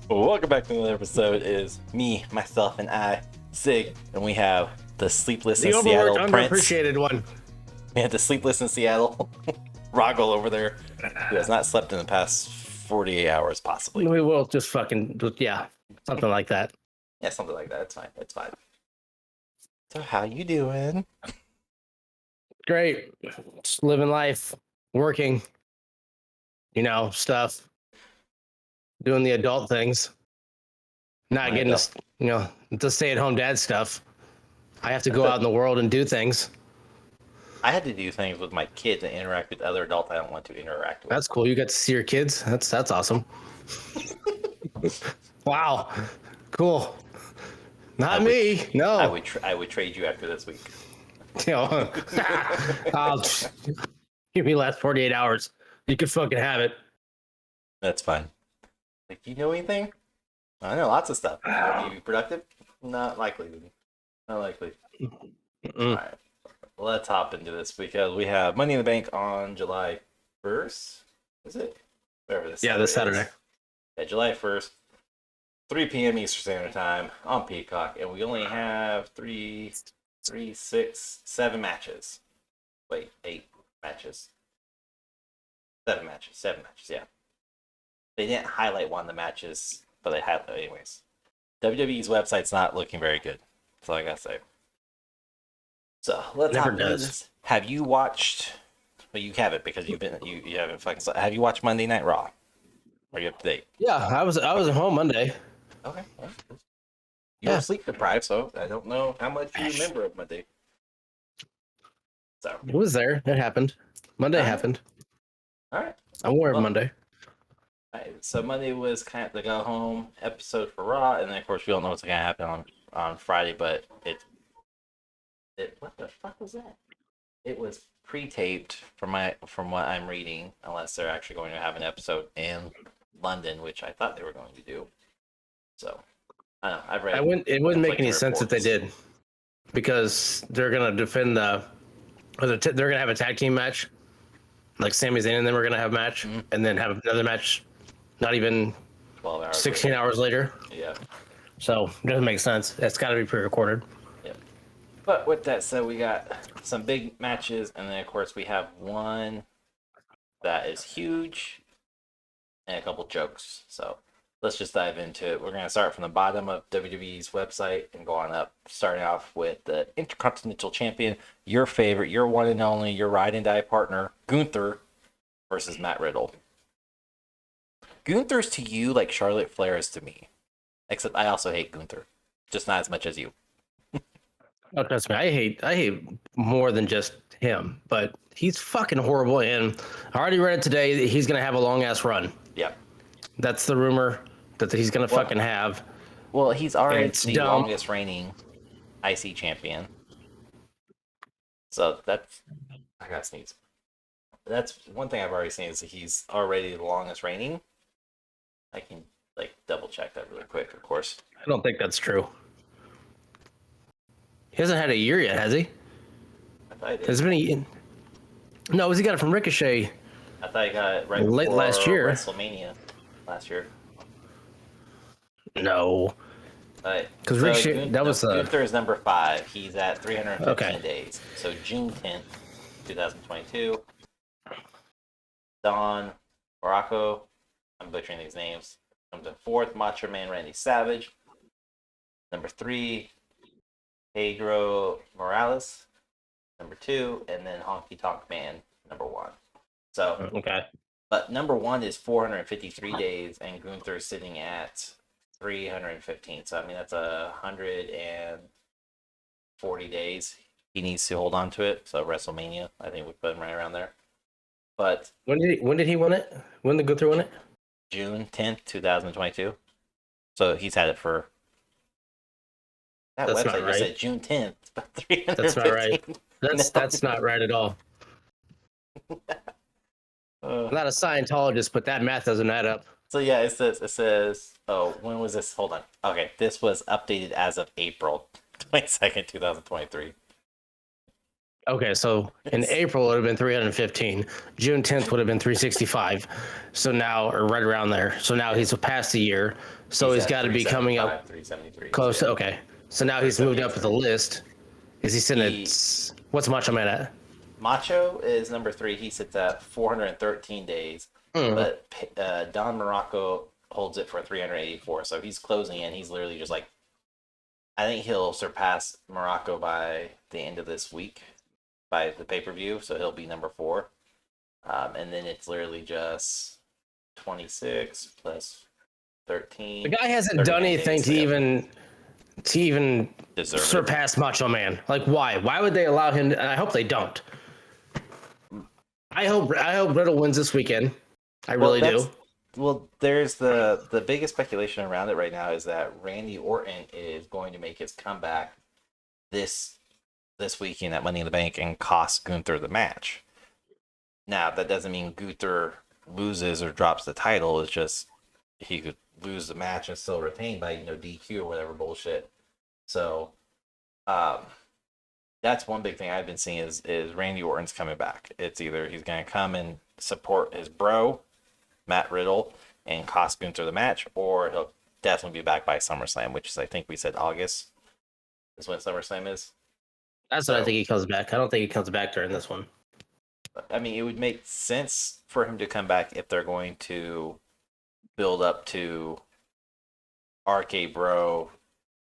Welcome back to another episode. It is me, myself, and I, Sig, and we have the Sleepless The in Seattle overworked, Prince. underappreciated one. We have the Sleepless in Seattle Rahgel over there, who has not slept in the past 48 hours, possibly. We will just fucking, yeah, something like that. Yeah, something like that. It's fine. It's fine. So, how you doing? Great. Just living life, working, stuff, doing the adult things, not getting the stay-at-home dad stuff. I have to go out in the world and do things. I had to do things with my kids and interact with other adults I don't want to interact with. That's cool. You get to see your kids. That's awesome. Wow. Cool. Not me. No. I would trade you after this week. I'll give me the last 48 hours. You can fucking have it. That's fine. Like, do you know anything? I know lots of stuff. Are you productive? Not likely. Not likely. All right. Let's hop into this because we have Money in the Bank on July 1st. Is it? Whatever this this Saturday. Yeah, July 1st, 3 p.m. Eastern Standard Time on Peacock. And we only have 7 matches. Wait, 8 matches. 7 matches. 7 matches, yeah. They didn't highlight one of the matches, but they had anyways. WWE's website's not looking very good. That's all I gotta say. So let's hop into this. Have you watched? Well, you haven't because you haven't fucking. Have you watched Monday Night Raw? Are you up to date? Yeah, I was at home Monday. Okay. You were sleep deprived, so I don't know how much you remember of Monday. So it was there. It happened. Monday happened. All right. I'm aware of Monday. All right. So Monday was kind of the go home episode for Raw, and then of course we don't know what's gonna happen on Friday, but what the fuck was that? It was pre-taped from what I'm reading, unless they're actually going to have an episode in London, which I thought they were going to do. So I don't know. I've read. It wouldn't make any sense if they did, because they're gonna defend they're gonna have a tag team match, like Sami Zayn and them are gonna have a match, and then have another match, not even 12 hours, 16 hours later. Yeah. So it doesn't make sense. It's got to be pre-recorded. But with that said, we got some big matches, and then of course we have one that is huge, and a couple jokes. So let's just dive into it. We're going to start from the bottom of WWE's website and go on up, starting off with the Intercontinental Champion, your favorite, your one and only, your ride and die partner, Gunther, versus Matt Riddle. Gunther's to you like Charlotte Flair is to me, except I also hate Gunther, just not as much as you. Oh, trust me, I hate more than just him, but he's fucking horrible. And I already read it today that he's gonna have a long ass run. Yeah, that's the rumor that he's gonna fucking have. Well, he's already the longest reigning IC champion. So that's I gotta sneeze. That's one thing I've already seen is that he's already the longest reigning. I can double check that really quick, of course. I don't think that's true. He hasn't had a year yet, has he? I thought he did. Has it been a year? No, he got it from Ricochet. I thought he got it right late before last year. WrestleMania last year. No. Because Ricochet, that was Gunther is number 5. He's at 315 days. So June 10th, 2022. Don Morocco, I'm butchering these names, comes in 4th. Macho Man Randy Savage. Number 3. Pedro Morales, number 2, and then Honky Tonk Man, number 1. So, but number 1 is 453 days, and Gunther's sitting at 315. So, I mean, that's 140 days he needs to hold on to it. So, WrestleMania, I think we put him right around there. But when did he win it? When did Gunther win it? June 10th, 2022. So, he's had it for. That that's website just said June 10th. That's not right. That's not right at all. I'm not a Scientologist, but that math doesn't add up. So yeah, it says. Oh, when was this? Hold on. Okay, this was updated as of April 22nd, 2023. Okay, so in April it would have been 315. June 10th would have been 365. So now, or right around there. So now he's past a year. So he's got to be coming up 373. close. Okay, so now he's moved up the list. Is he sitting at what's Macho Man at? Macho is number 3. He sits at 413 days, but Don Morocco holds it for 384. So he's closing in. He's literally just like, I think he'll surpass Morocco by the end of this week, by the pay-per-view. So he'll be number 4, and then it's literally just 26 plus 13. The guy hasn't done anything to even Deserve surpass Macho Man. Like, why? Why would they allow him? And I hope they don't. I hope Riddle wins this weekend. I really do. Well, there's the biggest speculation around it right now is that Randy Orton is going to make his comeback this weekend at Money in the Bank and cost Gunther the match. Now, that doesn't mean Gunther loses or drops the title. It's just he could lose the match and still retain by DQ or whatever bullshit. So, that's one big thing I've been seeing is Randy Orton's coming back. It's either he's going to come and support his bro, Matt Riddle, and cost Gunther the match, or he'll definitely be back by SummerSlam, which is, I think we said August is when SummerSlam is. That's what I think he comes back. I don't think he comes back during this one. I mean, it would make sense for him to come back if they're going to build up to RK Bro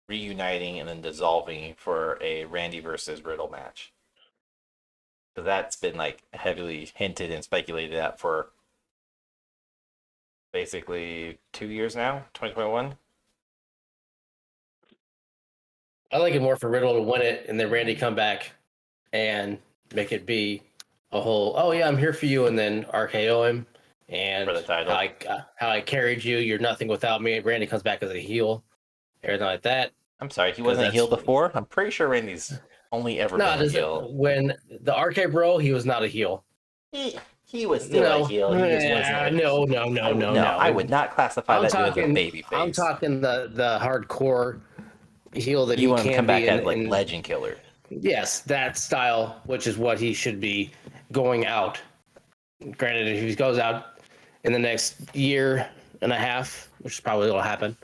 reuniting and then dissolving for a Randy versus Riddle match. Because that's been like heavily hinted and speculated at for basically 2 years now, 2021. I like it more for Riddle to win it and then Randy come back and make it be a whole, oh yeah, I'm here for you, and then RKO him and for the title. How I carried you, you're nothing without me. Randy comes back as a heel, everything like that. I'm sorry, he wasn't a heel before? I'm pretty sure Randy's only ever been a heel. When the RK Bro, he was not a heel. He was still a heel. He just wasn't. No. I would not classify that as a baby face. I'm talking the hardcore heel that you he want can to come back be as like Legend Killer. Yes, that style, which is what he should be going out. Granted, if he goes out in the next year and a half, which is probably will happen.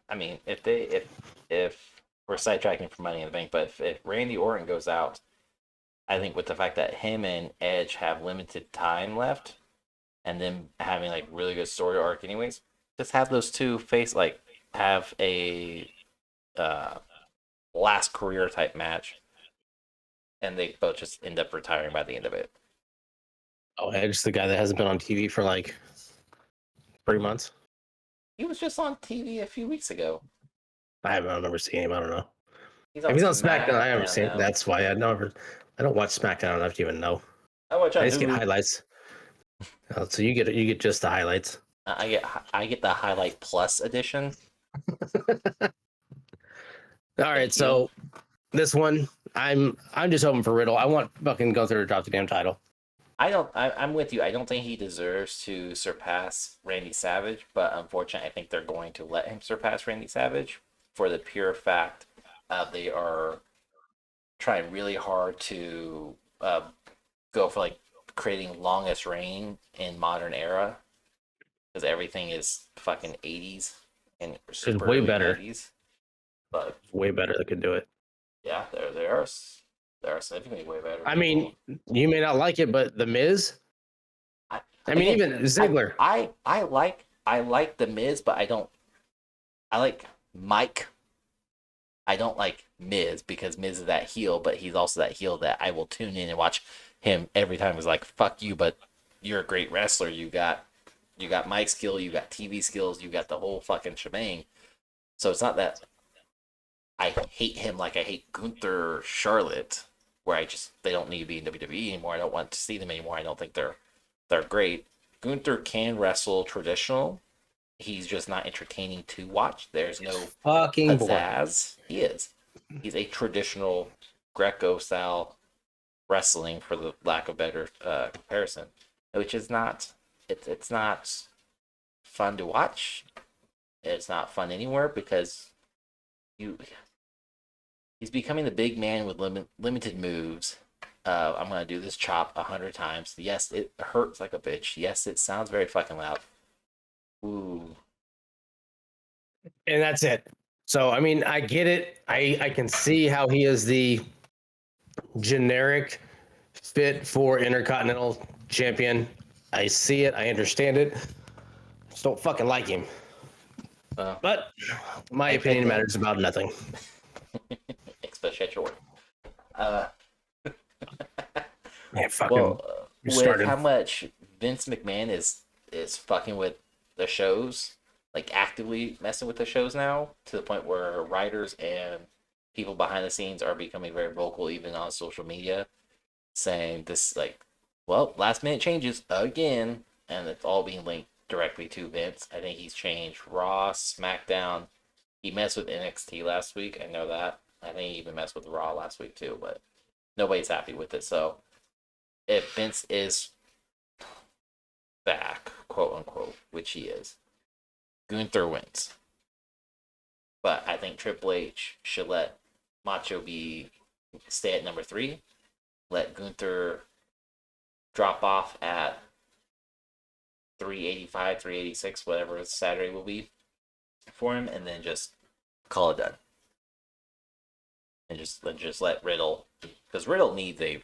I mean, if we're sidetracking for Money in the Bank, but if Randy Orton goes out, I think with the fact that him and Edge have limited time left, and then having like really good story arc, anyways, just have those two have a last career type match, and they both just end up retiring by the end of it. Oh, Edge's the guy that hasn't been on TV for like 3 months. He was just on TV a few weeks ago. I don't remember seeing him. I don't know. He's on SmackDown. I haven't seen him. That's why I don't watch SmackDown enough to even know. I just get highlights. So you get just the highlights. I get the highlight plus edition. All right, so this one, I'm just hoping for Riddle. I want fucking Gunther to drop the damn title. I'm with you. I don't think he deserves to surpass Randy Savage, but unfortunately, I think they're going to let him surpass Randy Savage for the pure fact they are trying really hard to go for like creating longest reign in modern era because everything is fucking 80s and super way better. 90s. But way better they could do it. Yeah, they are significantly way better. I mean, you may not like it, but The Miz. Even Ziggler. I like The Miz, but I like Mike. I don't like Miz because Miz is that heel, but he's also that heel that I will tune in and watch him every time. He's like, fuck you, but you're a great wrestler. You got mic skill, you got TV skills, you got the whole fucking shebang. So it's not that I hate him like I hate Gunther or Charlotte, where they don't need to be in WWE anymore. I don't want to see them anymore. I don't think they're great. Gunther can wrestle traditional. He's just not entertaining to watch. There's no fucking pizzazz. He is. He's a traditional Greco style wrestling, for the lack of better comparison, which is not. It's not fun to watch. It's not fun anywhere because He's becoming the big man with limited moves. I'm gonna do this chop 100 times. Yes, it hurts like a bitch. Yes, it sounds very fucking loud. Ooh. And that's it. So I mean, I get it. I can see how he is the generic fit for Intercontinental Champion. I see it. I understand it. Just don't fucking like him. But my opinion matters about nothing. Especially at your work. Man, fucking. Well, with how much Vince McMahon is fucking with the shows, like actively messing with the shows now, to the point where writers and people behind the scenes are becoming very vocal, even on social media, saying this like, well, last minute changes again, and it's all being linked directly to Vince. I think he's changed Raw, SmackDown. He messed with NXT last week. I know that. I think he even messed with Raw last week too, but nobody's happy with it. So if Vince is back, quote unquote, which he is, Gunther wins. But I think Triple H should let Macho stay at number 3. Let Gunther drop off at 385, 386, whatever Saturday will be for him, and then just call it done. And just let Riddle, because Riddle needs a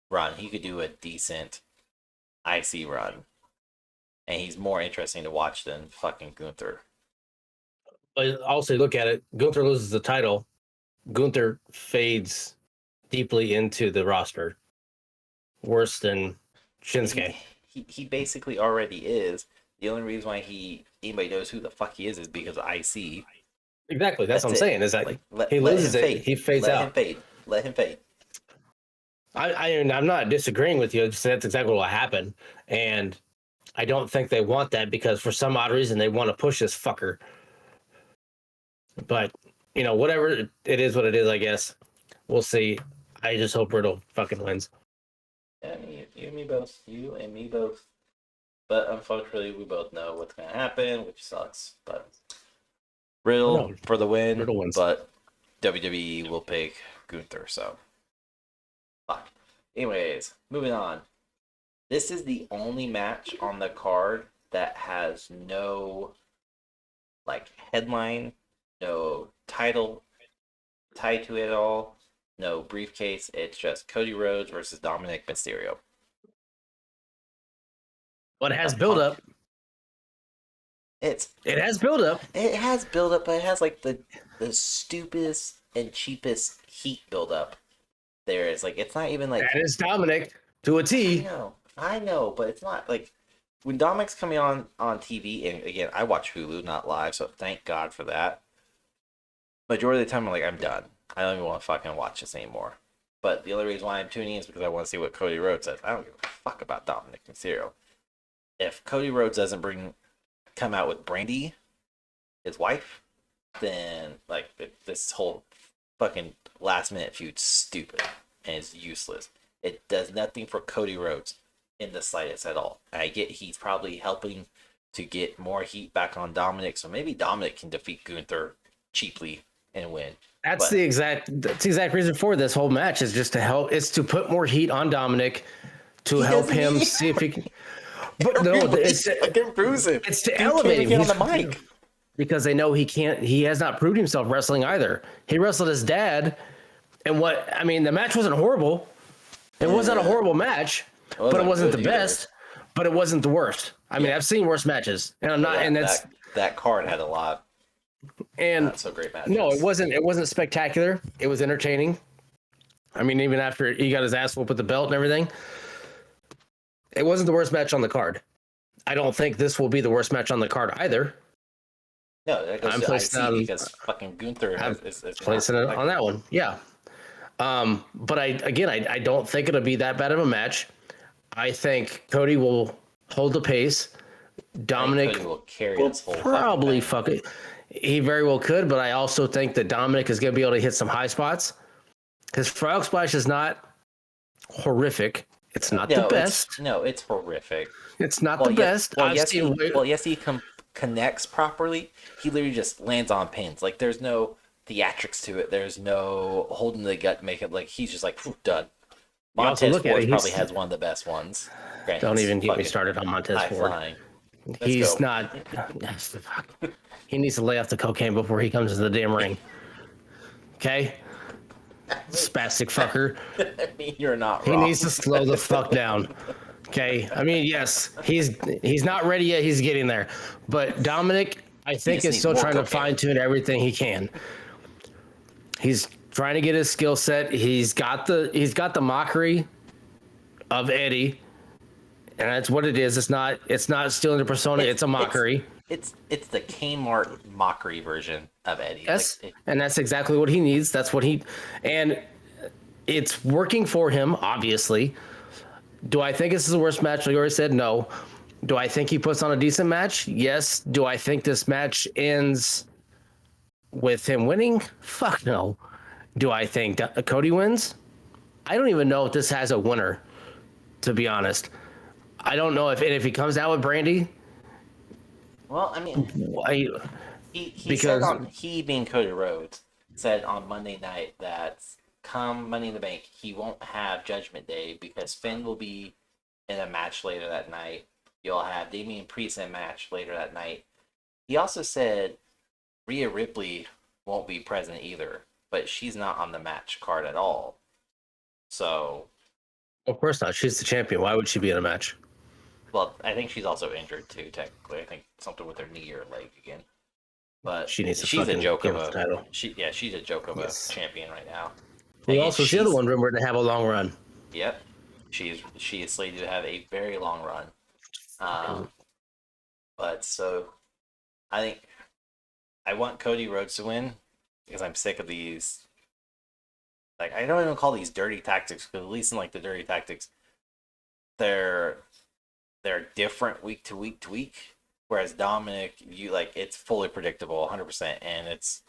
run. He could do a decent IC run, and he's more interesting to watch than fucking Gunther. But also look at it. Gunther loses the title. Gunther fades deeply into the roster, worse than Shinsuke. He basically already is. The only reason why anybody knows who the fuck he is because of IC. Exactly. That's what I'm saying. Is that he loses it, he fades out. Let him fade. I'm not disagreeing with you. That's exactly what happened, and I don't think they want that because for some odd reason they want to push this fucker. But whatever it is, what it is. I guess we'll see. I just hope Riddle fucking wins. Yeah, you and me both. You and me both. But unfortunately, we both know what's gonna happen, which sucks. But Riddle for the win. Riddle wins. But WWE will pick Gunther. So, fuck. Anyways, moving on. This is the only match on the card that has no headline, no title tied to it at all, no briefcase. It's just Cody Rhodes versus Dominic Mysterio. But it has build up. It has build up. It has build up, but it has the stupidest and cheapest heat build up. There is it's not even that is Dominic to a T. I know, but it's not when Dominic's coming on TV, and again, I watch Hulu, not live, so thank God for that. Majority of the time, I'm done. I don't even want to fucking watch this anymore. But the only reason why I'm tuning in is because I want to see what Cody Rhodes says. I don't give a fuck about Dominic Mysterio. If Cody Rhodes doesn't come out with Brandy, his wife, then this whole fucking last minute feud's stupid and it's useless. It does nothing for Cody Rhodes in the slightest at all. I get he's probably helping to get more heat back on Dominic, so maybe Dominic can defeat Gunther cheaply and win. That's the exact reason for this whole match is just to help. It's to put more heat on Dominic to help him see if he can. But no, it's to elevate him on the mic because they know he can't. He has not proved himself wrestling either. He wrestled his dad, and the match wasn't horrible. It wasn't a horrible match, but it wasn't the best. But it wasn't the worst. I've seen worse matches, and I'm not. And that card had a lot. And not so great matches. No, it wasn't. It wasn't spectacular. It was entertaining. Even after he got his ass whooped with the belt and everything. It wasn't the worst match on the card. I don't think this will be the worst match on the card either. No, that goes to IC because fucking Gunther is placing it on that one. Yeah. But I don't think it'll be that bad of a match. I think Cody will hold the pace. Dominic Cody will carry will this whole probably fuck it. He very well could, but I also think that Dominic is going to be able to hit some high spots. His frog splash is not horrific. It's not the best. It's horrific. It's not the best. Yes, he connects properly. He literally just lands on pins. There's no theatrics to it. There's no holding the gut, make it like he's just like done. You also Montez look at Ford it, probably has one of the best ones. Granted, don't he's even get me fucking started on Montez high Ford. flying. Let's He's go. not. He needs to lay off the cocaine before he comes to the damn ring. Okay? Spastic fucker. I mean, you're not He wrong. needs to slow the fuck down. Okay? I mean, yes, he's not ready yet. He's getting there. But Dominic, I think, just is needs still more trying to cocaine. fine tune everything he can. He's trying to get his skill set. He's got the mockery of Eddie. And that's what it is. It's not stealing the persona. It's a mockery. It's the Kmart mockery version of Eddie. Yes, Like, and that's exactly what he needs. That's what and it's working for him, obviously. Do I think this is the worst match? Like I already said, no. Do I think he puts on a decent match? Yes. Do I think this match ends with him winning? Fuck no. Do I think Cody wins? I don't even know if this has a winner, to be honest. I don't know if he comes out with Brandy. well, I mean, he being Cody Rhodes said on Monday night that come Money in the Bank, he won't have Judgment Day because Finn will be in a match later that night. You'll have Damian Priest in a match later that night. He also said Rhea Ripley won't be present either, but she's not on the match card at all. So, of course not. She's the champion. Why would she be in a match? well, I think she's also injured too. Technically, I think something with her knee or leg again. But She needs to she's a fucking joke give of us a the title. she's a joke of Yes. a champion right now. Who And also is the other one rumored to have a long run? Yep, she is slated to have a very long run. But so I think I want Cody Rhodes to win because I'm sick of these. Like, I don't even call these dirty tactics because at least in like the dirty tactics, they're different week to week to week. Whereas Dominic, you like it's fully predictable, 100%, and it's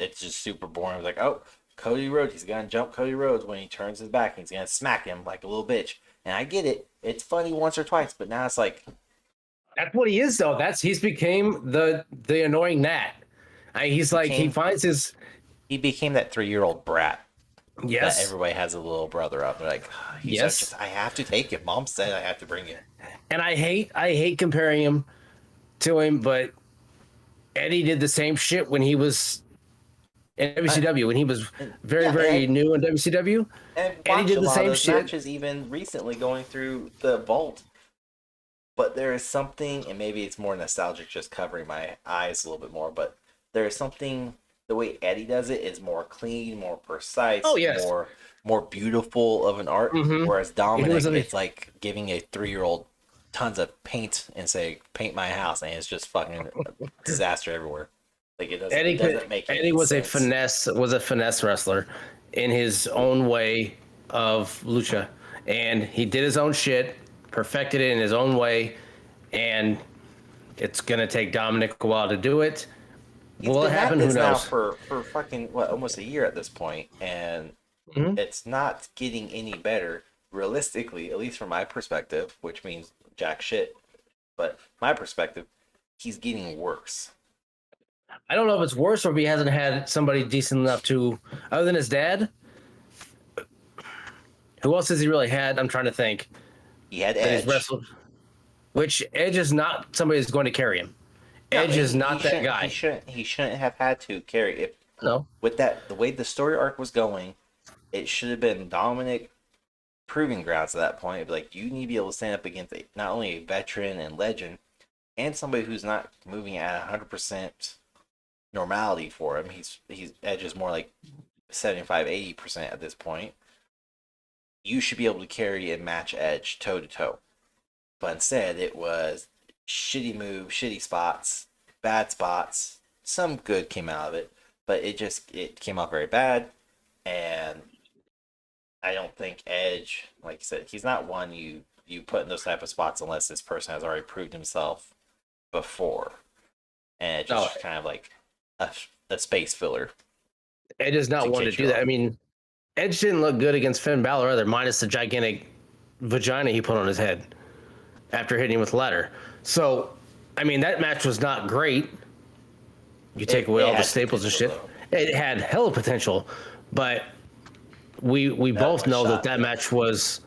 just super boring. It's like, oh, Cody Rhodes, he's gonna jump Cody Rhodes when he turns his back, and he's gonna smack him like a little bitch. And I get it; it's funny once or twice, but now it's like That's what he is, though. He's became the annoying gnat. He's like he finds his. he became that 3-year-old brat. Yes. That everybody has a little brother up. They're like, Yes. I have to take it. Mom said I have to bring it. And I hate comparing him to him, but Eddie did the same shit when he was in WCW, when he was very new in WCW. And Eddie did the same shit. Matches even recently going through the vault. But there is something, and maybe it's more nostalgic, just covering my eyes a little bit more. But there is something. The way Eddie does it is more clean, more precise, more beautiful of an art. Mm-hmm. Whereas Dominic, it's like giving a 3-year-old tons of paint and say, "Paint my house," and it's just fucking disaster everywhere. Like it doesn't make any Eddie was sense. a finesse wrestler in his own way of lucha, and he did his own shit, perfected it in his own way, and it's gonna take Dominic a while to do it. Will it happen? Who knows? Now for fucking almost a year at this point, and it's not getting any better. Realistically, at least from my perspective, which means jack shit, but my perspective, he's getting worse. I don't know if it's worse or if he hasn't had somebody decent enough to, other than his dad. Who else has he really had? I'm trying to think. He had Edge. He's wrestled, which Edge is not somebody who's going to carry him. Edge is not that guy. He shouldn't have had to carry it. No. With that, the way the story arc was going, it should have been Dominic proving grounds at that point. Like, you need to be able to stand up against not only a veteran and legend, and somebody who's not moving at 100% normality for him. He's Edge is more like 75-80% at this point. You should be able to carry and match Edge toe to toe. But instead, it was shitty moves, shitty spots, bad spots. Some good came out of it, but it came out very bad. And I don't think Edge, like you said, he's not one you put in those type of spots unless this person has already proved himself before. And it's just kind of like a space filler. Edge is not one to do that. I mean, Edge didn't look good against Finn Balor either, minus the gigantic vagina he put on his head after hitting him with the ladder. So, I mean, that match was not great. You take away all the staples and shit. it had hell of potential, but we both know that match was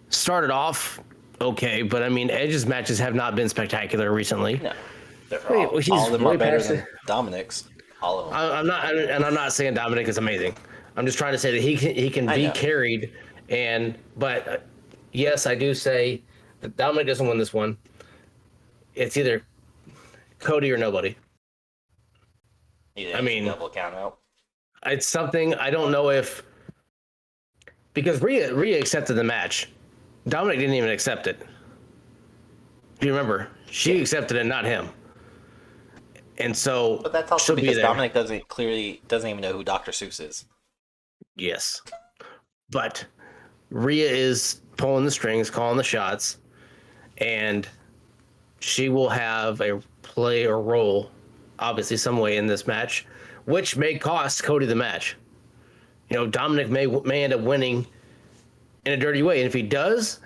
started off okay, but I mean, Edge's matches have not been spectacular recently. No, all of them are better than Dominic's. All of them. I'm not saying Dominic is amazing. I'm just trying to say that he can be carried, but yes, I do say that Dominic doesn't win this one. It's either Cody or nobody. I mean, double count out. It's something I don't know if because Rhea accepted the match. Dominic didn't even accept it. Do you remember? She accepted it, not him. And so, but that's also because Dominic doesn't even know who Dr. Seuss is. Yes, but Rhea is pulling the strings, calling the shots, and she will have a play or role, obviously some way in this match, which may cost Cody the match. You know, Dominic may end up winning in a dirty way, and if he does,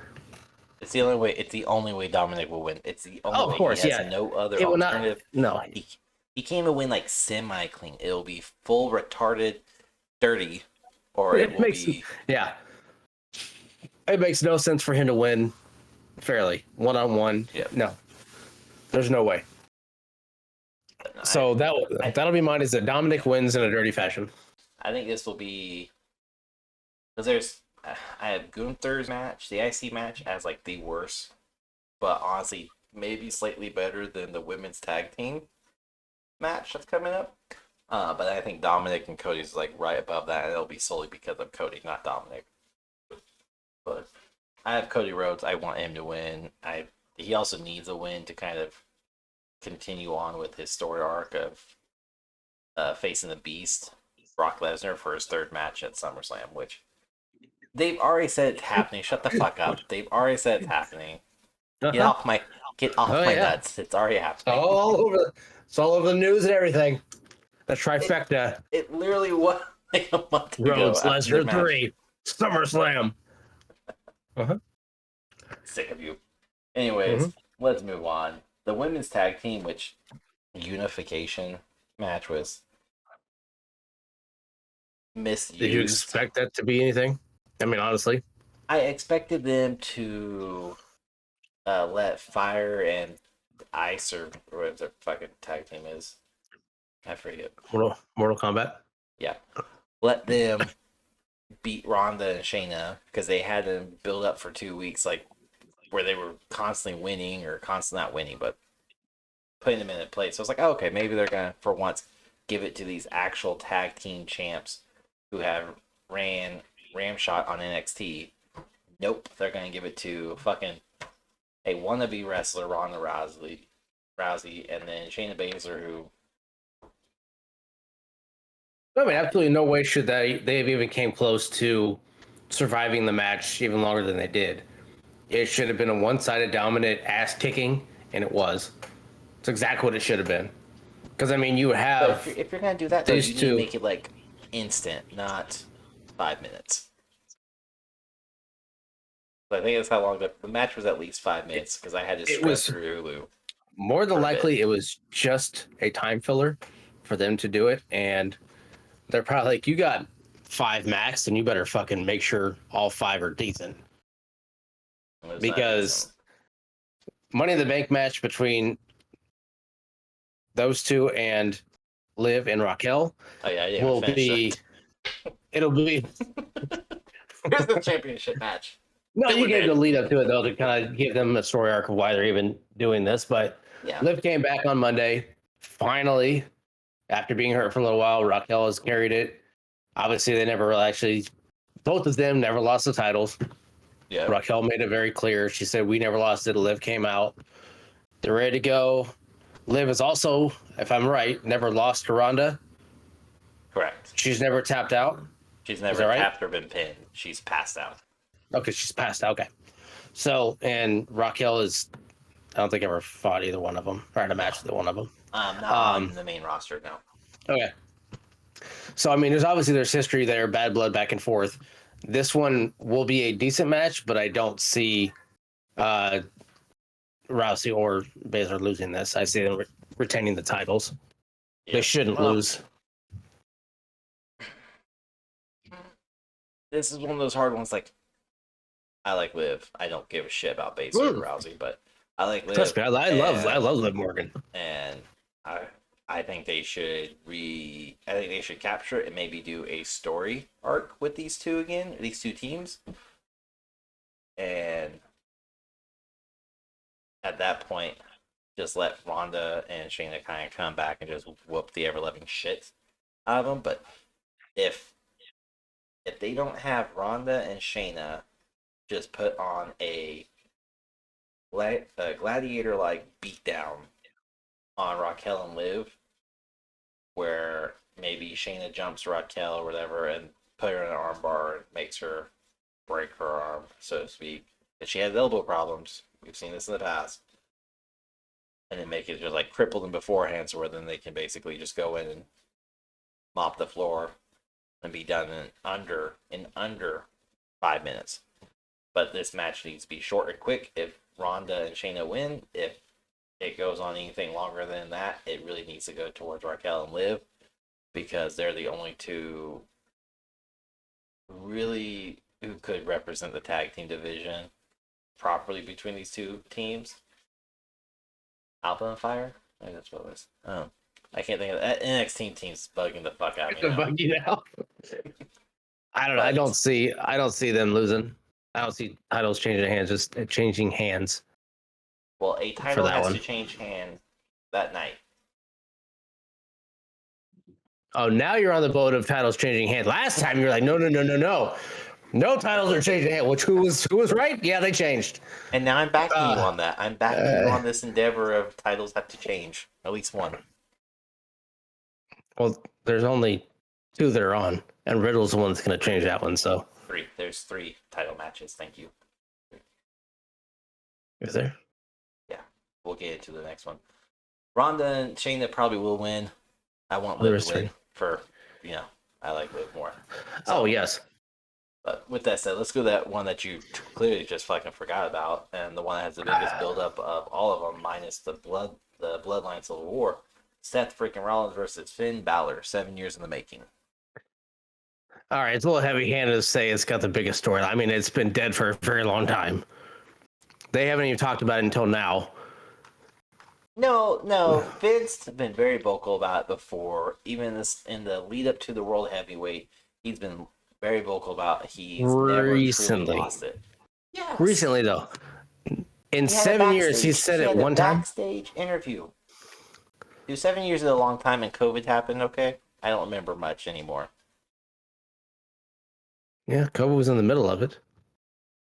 it's the only way Dominic will win. It's the only way. Of course, he has no other alternative. He can't even win like semi clean. It'll be full retarded, dirty, or it will be. Yeah, it makes no sense for him to win fairly 1-on-1. Yeah, no, there's no way. So that'll be mine. Is that Dominic wins in a dirty fashion? I think this will be because I have Gunther's match, the IC match, as like the worst, but honestly, maybe slightly better than the women's tag team match that's coming up. But I think Dominic and Cody's like right above that, and it'll be solely because of Cody, not Dominic. But I have Cody Rhodes. I want him to win. He also needs a win to kind of continue on with his story arc of facing the Beast, Brock Lesnar, for his third match at SummerSlam, which they've already said it's happening. Shut the fuck up. They've already said it's happening. Get off my nuts. It's already happening. It's all over the news and everything. The trifecta. It literally was like a month ago. Rhodes, Lesnar 3, SummerSlam. Sick of you. Anyways, let's move on. The women's tag team, which unification match was misused. Did you expect that to be anything? I mean, honestly, I expected them to let Fire and Ice, or whatever their fucking tag team is, I forget. Mortal Kombat? Yeah. Let them beat Ronda and Shayna, because they had them build up for 2 weeks, like, where they were constantly winning, or constantly not winning, but putting them in a place. So I was like, oh, okay, maybe they're going to, for once, give it to these actual tag team champs who have ran Ramshot on NXT. Nope, they're going to give it to fucking a wannabe wrestler, Ronda Rousey, and then Shayna Baszler, who... I mean, absolutely no way should they have even came close to surviving the match even longer than they did. It should have been a one-sided dominant ass kicking, and it was. It's exactly what it should have been. Because, I mean, you have... But if you're going to do that, though, you need to make it, like, instant, not 5 minutes. But I think that's how long the match was, at least 5 minutes, because I had to stress through Hulu. More than likely, it was just a time filler for them to do it, and they're probably like, you got 5 max, and you better fucking make sure all 5 are decent. Because Money in the Bank match between those two and Liv and Raquel will be... It'll be... Here's the championship match. No, you gave the lead up to it, though, to kind of give them a story arc of why they're even doing this. But Liv came back on Monday. Finally, after being hurt for a little while, Raquel has carried it. Obviously, they never really actually... Both of them never lost the titles. Yeah. Raquel made it very clear. She said, we never lost it. Liv came out. They're ready to go. Liv is also, if I'm right, never lost to Ronda. Correct. She's never tapped out. She's never tapped or been pinned. She's passed out. Okay, she's passed out. Okay. So, and Raquel is, I don't think ever fought either one of them, or had a match with one of them. Not on the main roster, no. Okay. So, I mean, there's history there, bad blood back and forth. This one will be a decent match, but I don't see Rousey or Baszler losing this. I see them retaining the titles. Yeah. They shouldn't lose. this is one of those hard ones. Like, I like Liv. I don't give a shit about Baszler or Rousey, but I like Liv. Trust me, I love Liv Morgan. And I think they should I think they should capture it and maybe do a story arc with these two again, these two teams. And at that point, just let Ronda and Shayna kind of come back and just whoop the ever-loving shit out of them. But if they don't have Ronda and Shayna just put on a gladiator-like beatdown on Raquel and Liv, where maybe Shayna jumps Raquel or whatever and put her in an armbar and makes her break her arm, so to speak. If she has elbow problems, we've seen this in the past, and then make it just like cripple them beforehand, so where then they can basically just go in and mop the floor and be done in under 5 minutes. But this match needs to be short and quick. If Ronda and Shayna win, if it goes on anything longer than that, it really needs to go towards Raquel and Liv, because they're the only two really who could represent the tag team division properly between these two teams. Alpha and Fire? I think that's what it was. Oh, I can't think of that. NXT team's bugging the fuck out of me now. Bug you now. I don't know. I don't see them losing. I don't see titles changing hands, just changing hands. Well, a title has to change hands that night. Oh, now you're on the boat of titles changing hands. Last time you were like, no. No titles are changing hands. Which who was right? Yeah, they changed. And now I'm backing you on that. I'm backing you on this endeavor of titles have to change. At least one. Well, there's only 2 that are on, and Riddle's the one that's going to change that one. So 3. There's 3 title matches. Thank you. Is there? Yeah, we'll get into the next one. Ronda and Shayna probably will win. I want Liv to win for, I like Liv more. So, yes. But with that said, let's go to that one that you clearly just fucking forgot about, and the one that has the biggest buildup of all of them, minus the Bloodline Civil War. Seth freaking Rollins versus Finn Bálor, 7 years in the making. All right, it's a little heavy-handed to say it's got the biggest story. I mean, it's been dead for a very long time. They haven't even talked about it until now. No, Vince has been very vocal about it before. Even in the lead up to the World Heavyweight, he's been very vocal about he's never truly lost it. Yes. Recently, though, in 7 years, he said it one time. Backstage interview. Dude, 7 years is a long time, and COVID happened. Okay, I don't remember much anymore. Yeah, COVID was in the middle of it.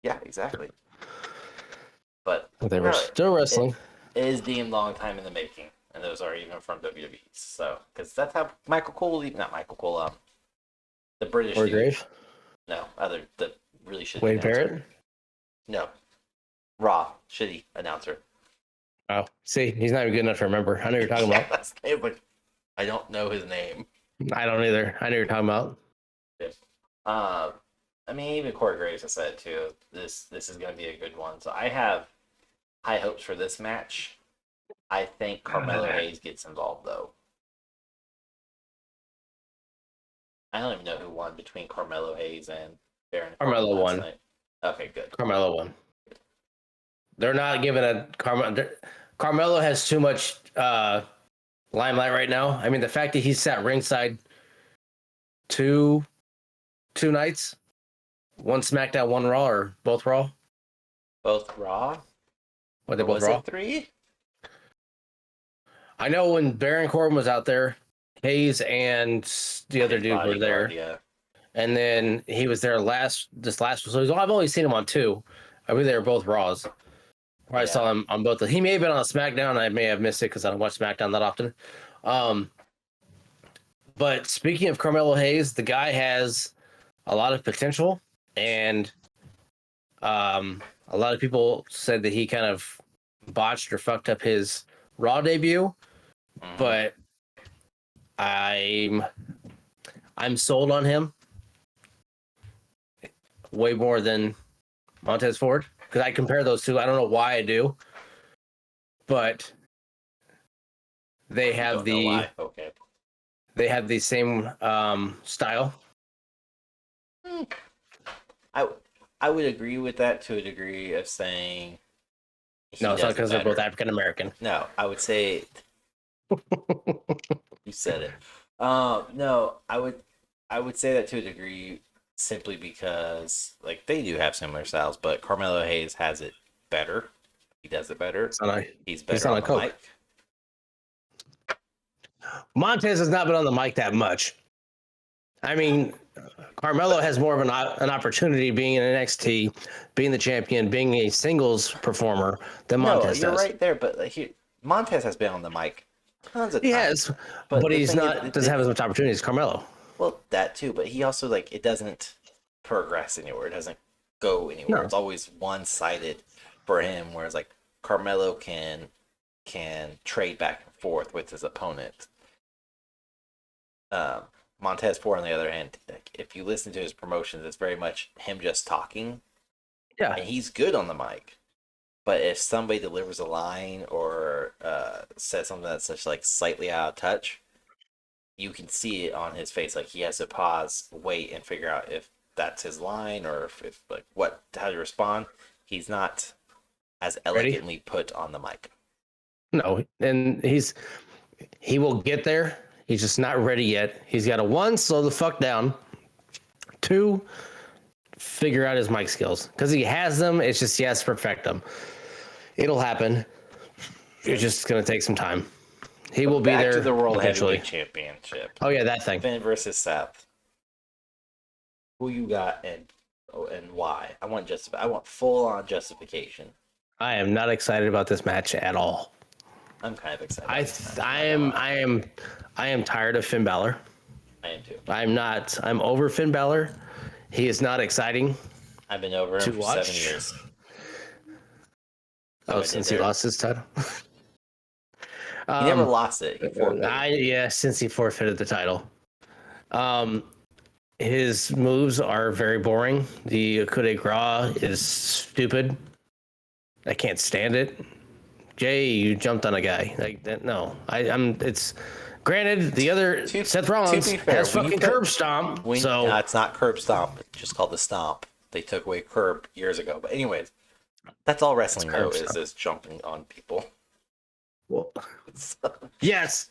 Yeah, exactly. But they were still wrestling. It is deemed long time in the making, and those are even from WWE. So, because that's how not Michael Cole, the British or Grave? No, the really shitty Wade announcer. Barrett? No. Raw, shitty announcer. Oh, see, he's not even good enough to remember. I know you're talking about. That's name, but I don't know his name. I don't either. I know you're talking about. Yeah. I mean, even Corey Graves has said too. This is going to be a good one. So I have high hopes for this match. I think Carmelo Hayes gets involved though. I don't even know who won between Carmelo Hayes and Baron. Carmelo won. Night. Okay, good. Carmelo won. They're not giving a Carmelo has too much limelight right now. I mean, the fact that he sat ringside two nights, one SmackDown, one Raw, or both Raw. Both Raw. What, they both Raw? 3? I know when Baron Corbin was out there, Hayes and the other dude were there. Yeah. And then he was there this last. So I've only seen him on 2. I believe they were both Raws. Or I saw him on both. He may have been on SmackDown. I may have missed it because I don't watch SmackDown that often. But speaking of Carmelo Hayes, the guy has a lot of potential, and a lot of people said that he kind of botched or fucked up his Raw debut. But I'm sold on him way more than Montez Ford, because I compare those two. I don't know why I do, but they have the they have the same style. I would agree with that to a degree of saying No, it's not does it because they're both better. African American. No, I would say you said it. No, I would say that to a degree simply because like they do have similar styles, but Carmelo Hayes has it better. He does it better. He's better not on a the Coke. mic. Montez has not been on the mic that much. I mean, Carmelo has more of an opportunity being in NXT, being the champion, being a singles performer than No, Montez you're does. right there, but Montez has been on the mic tons of He times. has, but the he's thing not doesn't have as much opportunity as Carmelo. well, that too, but he also like it doesn't progress anywhere. It doesn't go anywhere. No. It's always one sided for him. Whereas like Carmelo can trade back and forth with his opponent. Montez Ford, on the other hand, like, if you listen to his promotions, it's very much him just talking. Yeah, And he's good on the mic. But if somebody delivers a line or says something that's such like slightly out of touch, you can see it on his face. Like he has to pause, wait, and figure out if that's his line or if like how to respond. He's not as elegantly put on the mic. no, and he will get there. He's just not ready yet. He's got to one, slow the fuck down. Two, figure out his mic skills because he has them. It's just he has to perfect them. It'll happen. It's just gonna take some time. He will be Back there to the World eventually. Heavyweight Championship. Oh yeah, that thing. Finn versus Seth. Who you got and why? I want full on justification. I am not excited about this match at all. I'm kind of excited. I am tired of Finn Bálor. I am too. I'm over Finn Bálor. He is not exciting. I've been over him for watch. 7 years. Oh, since he lost his title. He never lost it. He forfeited. Since he forfeited the title. His moves are very boring. The coup de grace is stupid. I can't stand it. Jay, you jumped on a guy like that. No, I'm. It's granted the other Seth Rollins has fucking curb stomp. No, it's not curb stomp. It's just called the stomp. They took away curb years ago. But anyways, that's all wrestling though is jumping on people. Well, yes.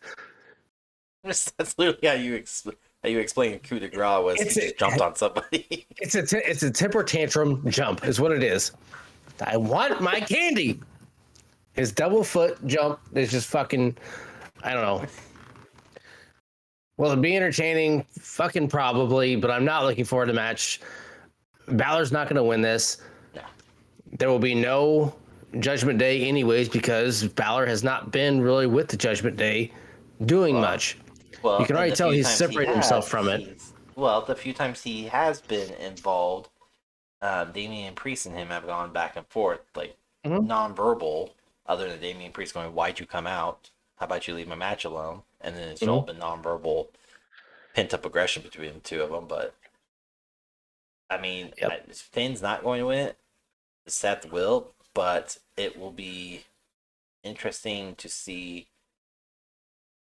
That's literally how you explain coup de grace was he just jumped on somebody. It's a temper tantrum jump is what it is. I want my candy. His double foot jump is just fucking, I don't know. Will it be entertaining? Fucking probably, but I'm not looking forward to the match. Balor's not going to win this. No. There will be no Judgment Day anyways because Bálor has not been really with the Judgment Day doing much. Well, you can already tell he's separated himself from it. Well, the few times he has been involved, Damian Priest and him have gone back and forth, like nonverbal, other than Damian Priest going, "Why'd you come out? How about you leave my match alone?" And then it's all been nonverbal, pent up aggression between the two of them. But I mean, Finn's not going to win it. Seth will, but it will be interesting to see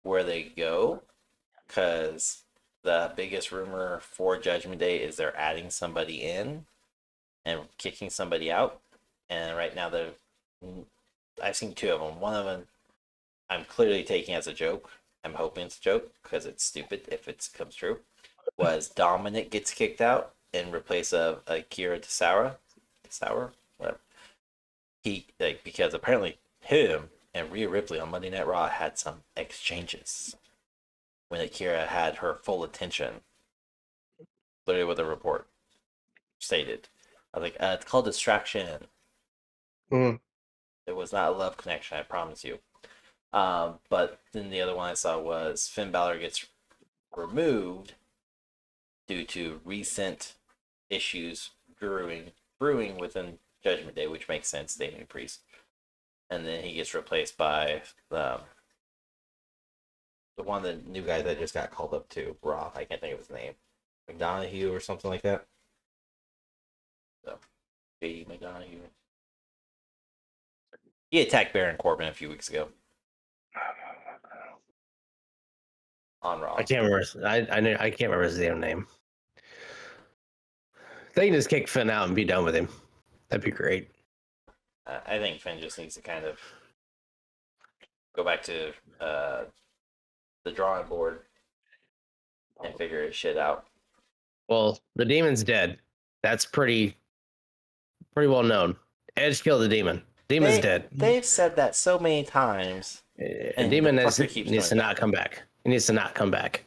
where they go. Because the biggest rumor for Judgment Day is they're adding somebody in and kicking somebody out. And right now, I've seen two of them. One of them I'm clearly taking as a joke. I'm hoping it's a joke because it's stupid if it comes true. Was Dominic gets kicked out in replace of Akira Tozawa, whatever. Because apparently him and Rhea Ripley on Monday Night Raw had some exchanges when Akira had her full attention. Literally what the report stated. I was like, it's called distraction. It was not a love connection, I promise you. But then the other one I saw was Finn Bálor gets removed due to recent issues brewing within Judgment Day, which makes sense, Damian Priest. And then he gets replaced by the one of the new guys that just got called up to Raw. I can't think of his name. McDonough or something like that. So, J.D. McDonough. He attacked Baron Corbin a few weeks ago. On Raw. I can't remember. I can't remember his damn name. They can just kick Finn out and be done with him. That'd be great. I think Finn just needs to kind of go back to the drawing board and figure his shit out. Well, the demon's dead. That's pretty well known. Edge killed the demon. Demon's dead. They've said that so many times. And Demon needs to not come back. He needs to not come back.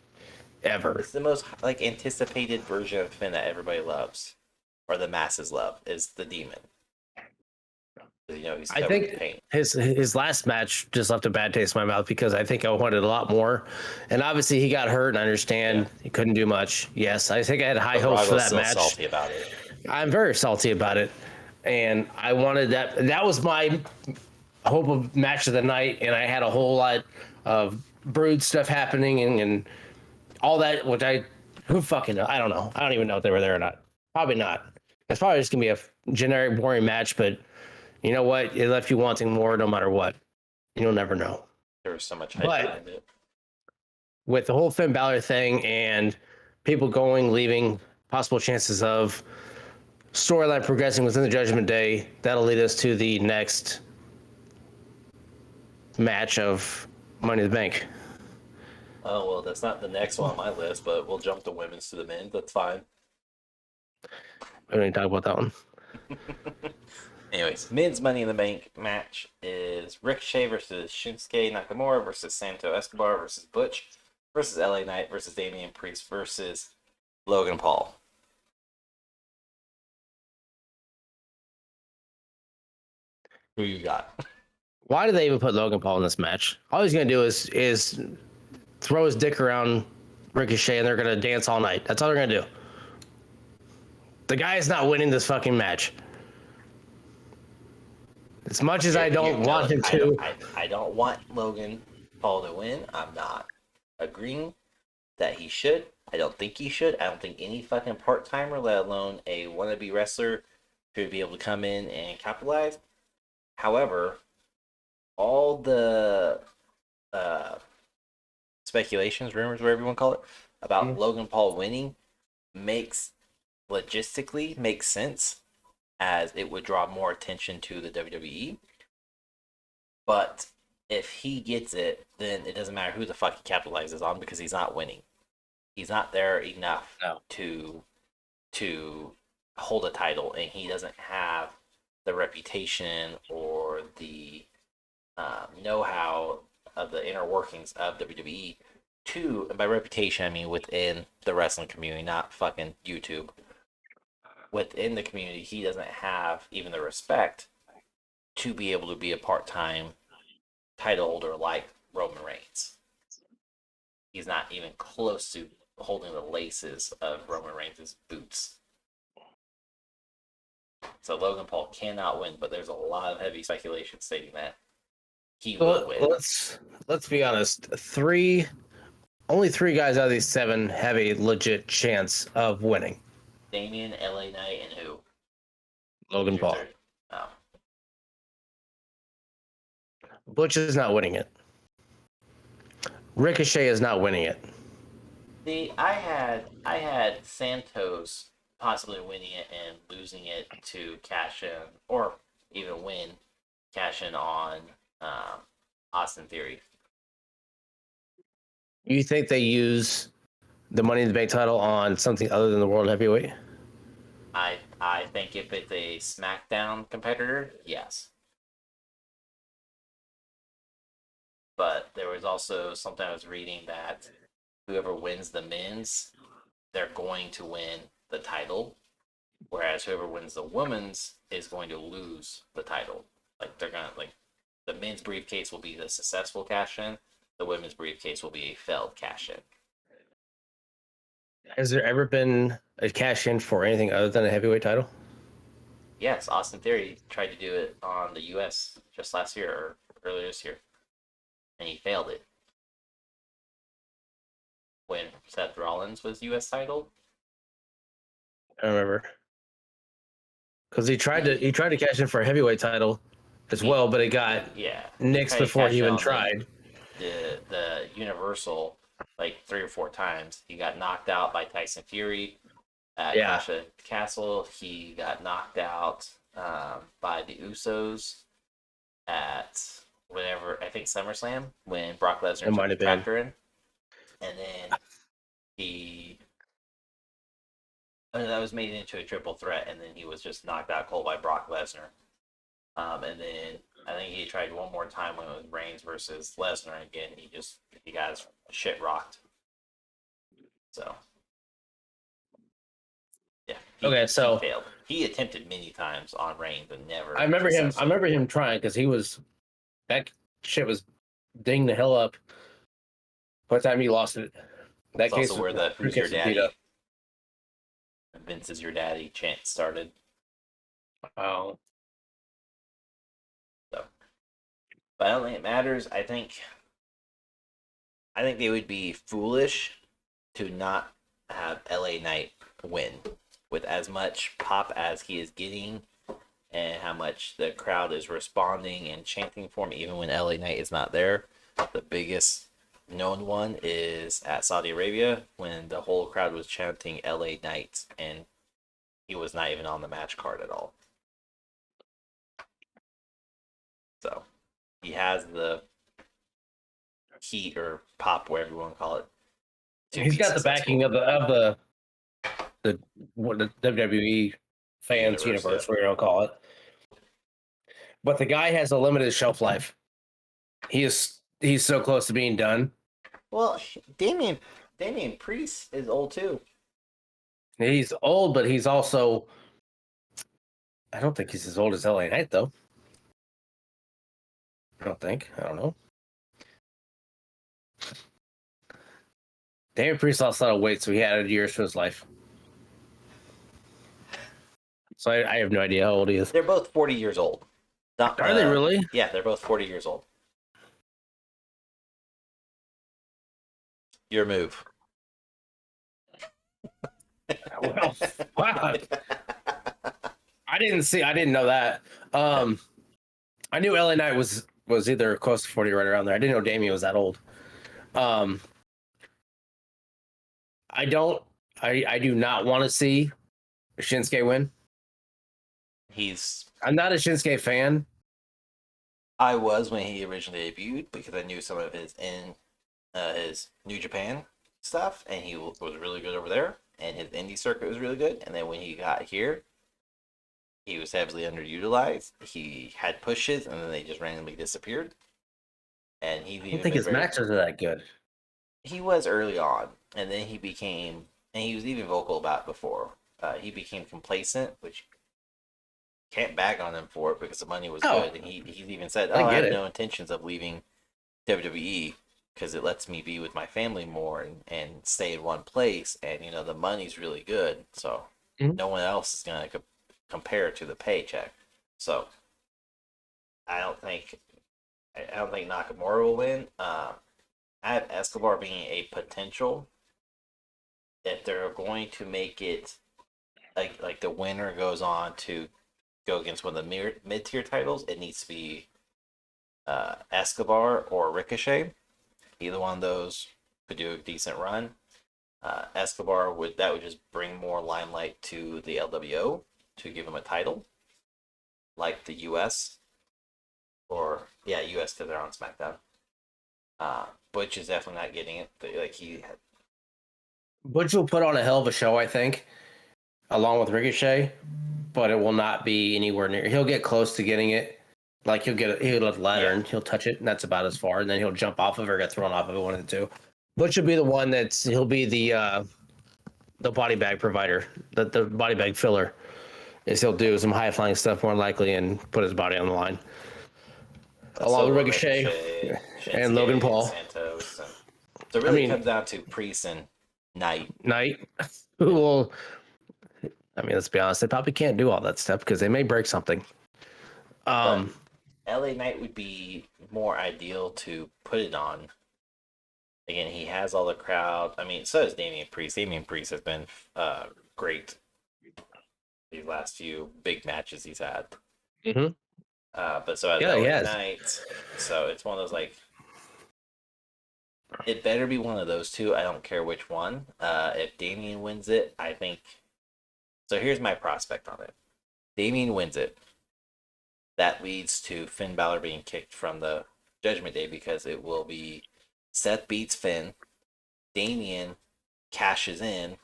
Ever. It's the most like anticipated version of Finn that everybody loves, or the masses love, is the demon. You know, he's I think pain. his last match just left a bad taste in my mouth because I think I wanted a lot more. And obviously he got hurt, and I understand he couldn't do much. Yes, I think I had high hopes for that match. Salty about it. I'm very salty about it. And I wanted that. That was my hope of match of the night, and I had a whole lot of Brood stuff happening and all that, which who fucking know? I don't know. I don't even know if they were there or not. Probably not. It's probably just gonna be a generic, boring match, but you know what? It left you wanting more no matter what. You'll never know. There was so much hype behind it. With the whole Finn Bálor thing and people going, leaving, possible chances of storyline progressing within the Judgment Day, that'll lead us to the next match of Money in the Bank. Oh, well, that's not the next one on my list, but we'll jump the women's to the men. That's fine. We don't need to talk about that one. Anyways, men's Money in the Bank match is Ricochet versus Shinsuke Nakamura versus Santos Escobar versus Butch versus LA Knight versus Damian Priest versus Logan Paul. Who you got? Why did they even put Logan Paul in this match? All he's gonna do is throw his dick around Ricochet, and they're gonna dance all night. That's all they're gonna do. The guy is not winning this fucking match. As much as I don't want him to. I don't want Logan Paul to win. I'm not agreeing that he should. I don't think he should. I don't think any fucking part-timer, let alone a wannabe wrestler, should be able to come in and capitalize. However, all the speculations, rumors, whatever you want to call it, about Logan Paul winning logistically makes sense, as it would draw more attention to the WWE. But if he gets it, then it doesn't matter who the fuck he capitalizes on, because he's not winning. He's not there enough to hold a title, and he doesn't have the reputation or the know-how of the inner workings of WWE. And by reputation, I mean within the wrestling community, not fucking YouTube. Within the community, he doesn't have even the respect to be able to be a part-time title holder like Roman Reigns. He's not even close to holding the laces of Roman Reigns' boots. So Logan Paul cannot win, but there's a lot of heavy speculation stating that he will win. Let's be honest. Only three guys out of these seven have a legit chance of winning. Damian, LA Knight, and who? Logan Paul. Oh. Butch is not winning it. Ricochet is not winning it. See, I had Santos possibly winning it and losing it to cash in, or even win, cash in on Austin Theory. You think they use the Money in the Bank title on something other than the World Heavyweight? I think if it's a SmackDown competitor, yes. But there was also something I was reading that whoever wins the men's, they're going to win the title, whereas whoever wins the women's is going to lose the title. Like the men's briefcase will be the successful cash in, the women's briefcase will be a failed cash in. Has there ever been a cash in for anything other than a heavyweight title? Yes, Austin Theory tried to do it on the US just last year or earlier this year, and he failed it. When Seth Rollins was US title, I remember, because he tried to cash in for a heavyweight title as well, but it got nixed before he even tried. The Universal like 3 or 4 times. He got knocked out by Tyson Fury At Yeah. Clash of the Castle, he got knocked out by the Usos at whatever, I think SummerSlam, when Brock Lesnar It took might the have been. tractor in. And then that was made into a triple threat, and then he was just knocked out cold by Brock Lesnar. And then I think he tried one more time when it was Reigns versus Lesnar. And again, he got his shit rocked. So yeah. Okay, so he failed. He attempted many times on Reigns and never. I remember him. I successfully. remember him trying because that shit was ding the hell up. By the time he lost it, that It's case also where the "Who's your daddy?" Vince is your daddy chant started. Oh, So, but I don't think it matters. I think they would be foolish to not have LA Knight win with as much pop as he is getting and how much the crowd is responding and chanting for him, even when LA Knight is not there. The biggest known one is at Saudi Arabia when the whole crowd was chanting LA Knight and he was not even on the match card at all. So he has the heat or pop, whatever you want to call it. he's got the backing of the WWE fans universe, whatever you want to call it. But the guy has a limited shelf life. He's so close to being done. Well, Damian Priest is old too. He's old, but he's also. I don't think he's as old as LA Knight, though. I don't think. I don't know. Damian Priest lost a lot of weight, so he added years to his life. So I have no idea how old he is. They're both 40 years old. Are they really? Yeah, they're both 40 years old. Your move. Well, fuck. I didn't know that. I knew LA Knight was either close to 40 or right around there. I didn't know Damian was that old. I do not want to see Shinsuke win. I'm not a Shinsuke fan. I was when he originally debuted because I knew some of his New Japan stuff, and he was really good over there, and his indie circuit was really good. And then when he got here, he was heavily underutilized. He had pushes, and then they just randomly disappeared. And I don't think his matches are that good. He was early on, and then he was even vocal about it before. He became complacent, which can't bag on him for it because the money was good. And he even said, I have no intentions of leaving WWE because it lets me be with my family more and stay in one place. And, the money's really good. So no one else is going to compare to the paycheck. So I don't think Nakamura will win. I have Escobar being a potential. If they're going to make it like the winner goes on to go against one of the mid-tier titles, it needs to be Escobar or Ricochet. Either one of those could do a decent run. Escobar would just bring more limelight to the LWO to give him a title, like the US, or US because they're on SmackDown. Butch is definitely not getting it. Butch will put on a hell of a show, I think, along with Ricochet, but it will not be anywhere near. He'll get close to getting it. Like he'll get a ladder and he'll touch it, and that's about as far. And then he'll jump off of it or get thrown off of it, one of the two. Butch will be the one he'll be the body bag provider, the body bag filler. Is he'll do some high flying stuff more likely and put his body on the line. Along with Ricochet and Logan Paul. Santos. So it really comes down to Priest and Knight. Who will... let's be honest, they probably can't do all that stuff because they may break something. LA Knight would be more ideal to put it on. Again, he has all the crowd. So does Damian Priest. Damian Priest has been great these last few big matches he's had. Mm-hmm. But so has LA Knight. So it's one of those it better be one of those two. I don't care which one. If Damian wins it, I think So here's my prospect on it. Damian wins it. That leads to Finn Balor being kicked from the Judgment Day because it will be Seth beats Finn. Damian cashes in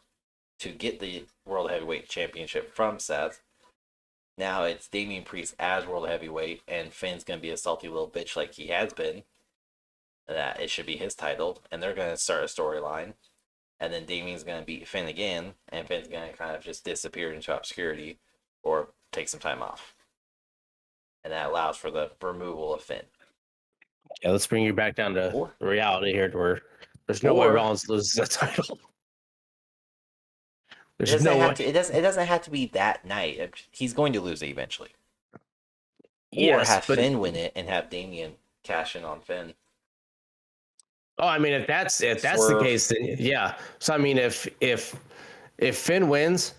to get the World Heavyweight Championship from Seth. Now it's Damian Priest as World Heavyweight, and Finn's going to be a salty little bitch like he has been. That it should be his title, and they're going to start a storyline. And then Damian's going to beat Finn again, and Finn's going to kind of just disappear into obscurity or take some time off. And that allows for the removal of Finn. Yeah, let's bring you back down to reality here, where there's no way Rollins loses the title. There's no way. It doesn't have to be that night. He's going to lose it eventually. Yes, or have Finn win it and have Damian cash in on Finn. Oh, I mean, if that's the case, then yeah. So I mean, if Finn wins,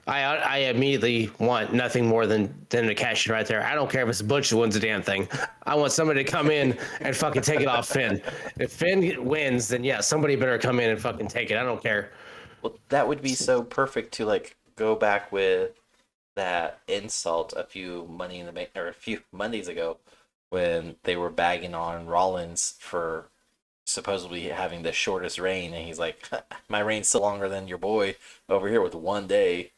I immediately want nothing more than to cash it right there. I don't care if it's Butch who wins the damn thing. I want somebody to come in and fucking take it off Finn. If Finn wins, then yeah, somebody better come in and fucking take it. I don't care. Well, that would be so perfect to like go back with that insult a few Mondays ago when they were bagging on Rollins for supposedly having the shortest reign, and he's like, my reign's still longer than your boy over here with 1 day.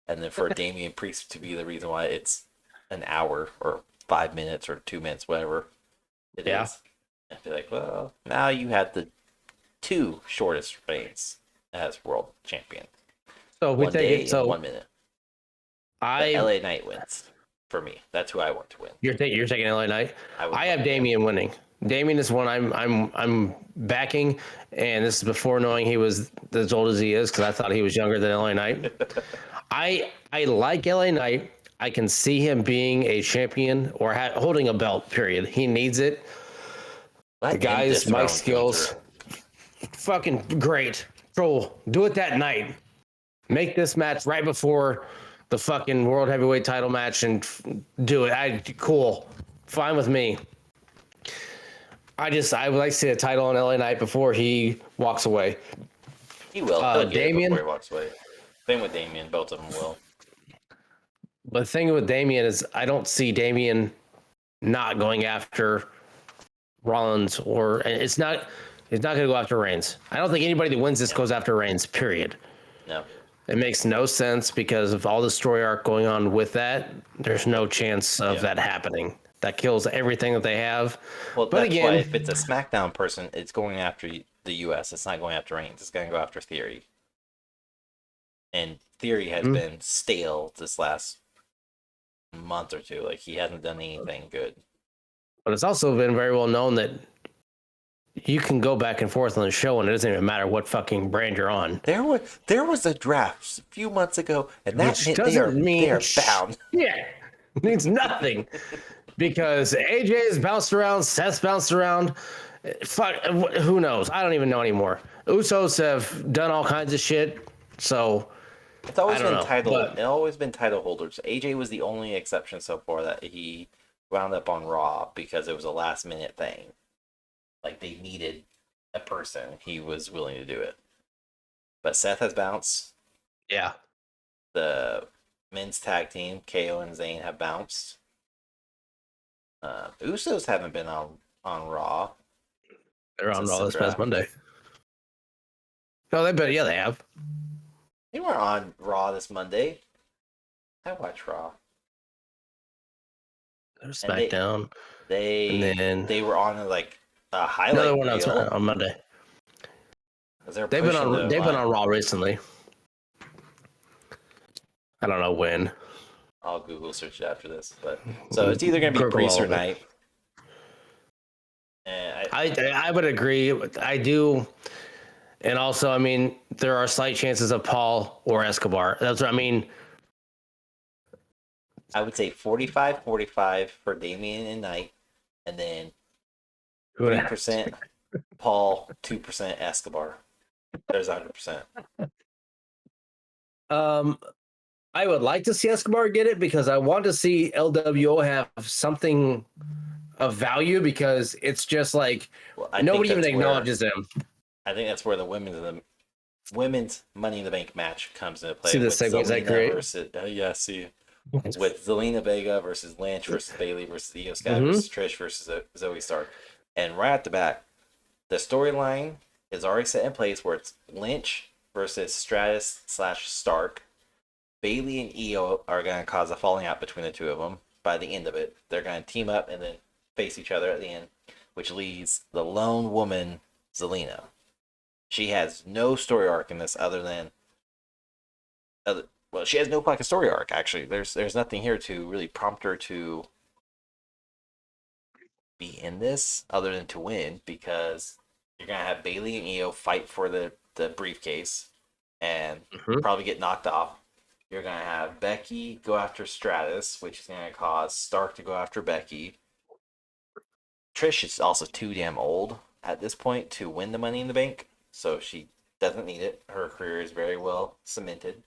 And then for Damian Priest to be the reason why it's an hour or 5 minutes or 2 minutes, whatever it is. I'd be like, well, now you have the 2 shortest reigns as world champion. So we take it. So 1 minute. LA Knight wins for me. That's who I want to win. You're taking LA Knight. I have Damian winning. Damian is one I'm backing, and this is before knowing he was as old as he is, because I thought he was younger than LA Knight. I like LA Knight. I can see him being a champion or holding a belt. Period. He needs it. The guy's mic skills, fucking great. Troll, do it that night. Make this match right before the fucking world heavyweight title match and do it. Cool, fine with me. I would like to see a title on LA Knight before he walks away. He will. He'll get Damian, it before he walks away. Same with Damian. Both of them will. But the thing with Damian is I don't see Damian not going after Rollins, and it's not going to go after Reigns. I don't think anybody that wins this goes after Reigns, period. No. It makes no sense because of all the story arc going on with that. There's no chance of that happening. That kills everything that they have. Well, but that's why if it's a SmackDown person, it's going after the U.S. It's not going after Reigns. It's going to go after Theory. And Theory has been stale this last month or two. Like, he hasn't done anything good. But it's also been very well known that you can go back and forth on the show, and it doesn't even matter what fucking brand you're on. There was a draft a few months ago, and that they are bound. Yeah, it means nothing. Because AJ's bounced around, Seth's bounced around. Fuck, who knows? I don't even know anymore. Usos have done all kinds of shit. So it's always been title. It's always been title holders. AJ was the only exception so far that he wound up on Raw because it was a last minute thing. Like they needed a person. He was willing to do it. But Seth has bounced. Yeah. The men's tag team, KO and Zayn, have bounced. Usos haven't been on Raw. They're on Raw this past Monday. No, they have. They weren't on Raw this Monday. I watched Raw. They're SmackDown. They were on like a highlight reel on Monday. They've been on Raw recently. I don't know when. I'll Google search it after this, but so it's either going to be Priest or Knight. I would agree. I do, and also, I mean, there are slight chances of Paul or Escobar. That's what I mean. I would say 45-45 for Damian and Knight, and then 3% Paul, 2% Escobar. There's 100%. I would like to see Escobar get it because I want to see LWO have something of value because it's just like nobody even acknowledges them. I think that's where the women's women's Money in the Bank match comes into play See the with segues I Zelina create? versus with Zelina Vega versus Lynch versus Bayley versus Io Sky Mm-hmm. versus Trish versus Zoey Stark. And right at the back, the storyline is already set in place where it's Lynch versus Stratus / Stark. Bayley and Io are going to cause a falling out between the two of them. By the end of it, they're going to team up and then face each other at the end, which leaves the lone woman, Zelina. She has no story arc in this other than well, she has no fucking story arc. Actually, there's nothing here to really prompt her to be in this other than to win, because you're gonna have Bayley and Io fight for the briefcase and probably get knocked off. You're gonna have Becky go after Stratus, which is gonna cause Stark to go after Becky. Trish is also too damn old at this point to win the Money in the Bank, so she doesn't need it. Her career is very well cemented.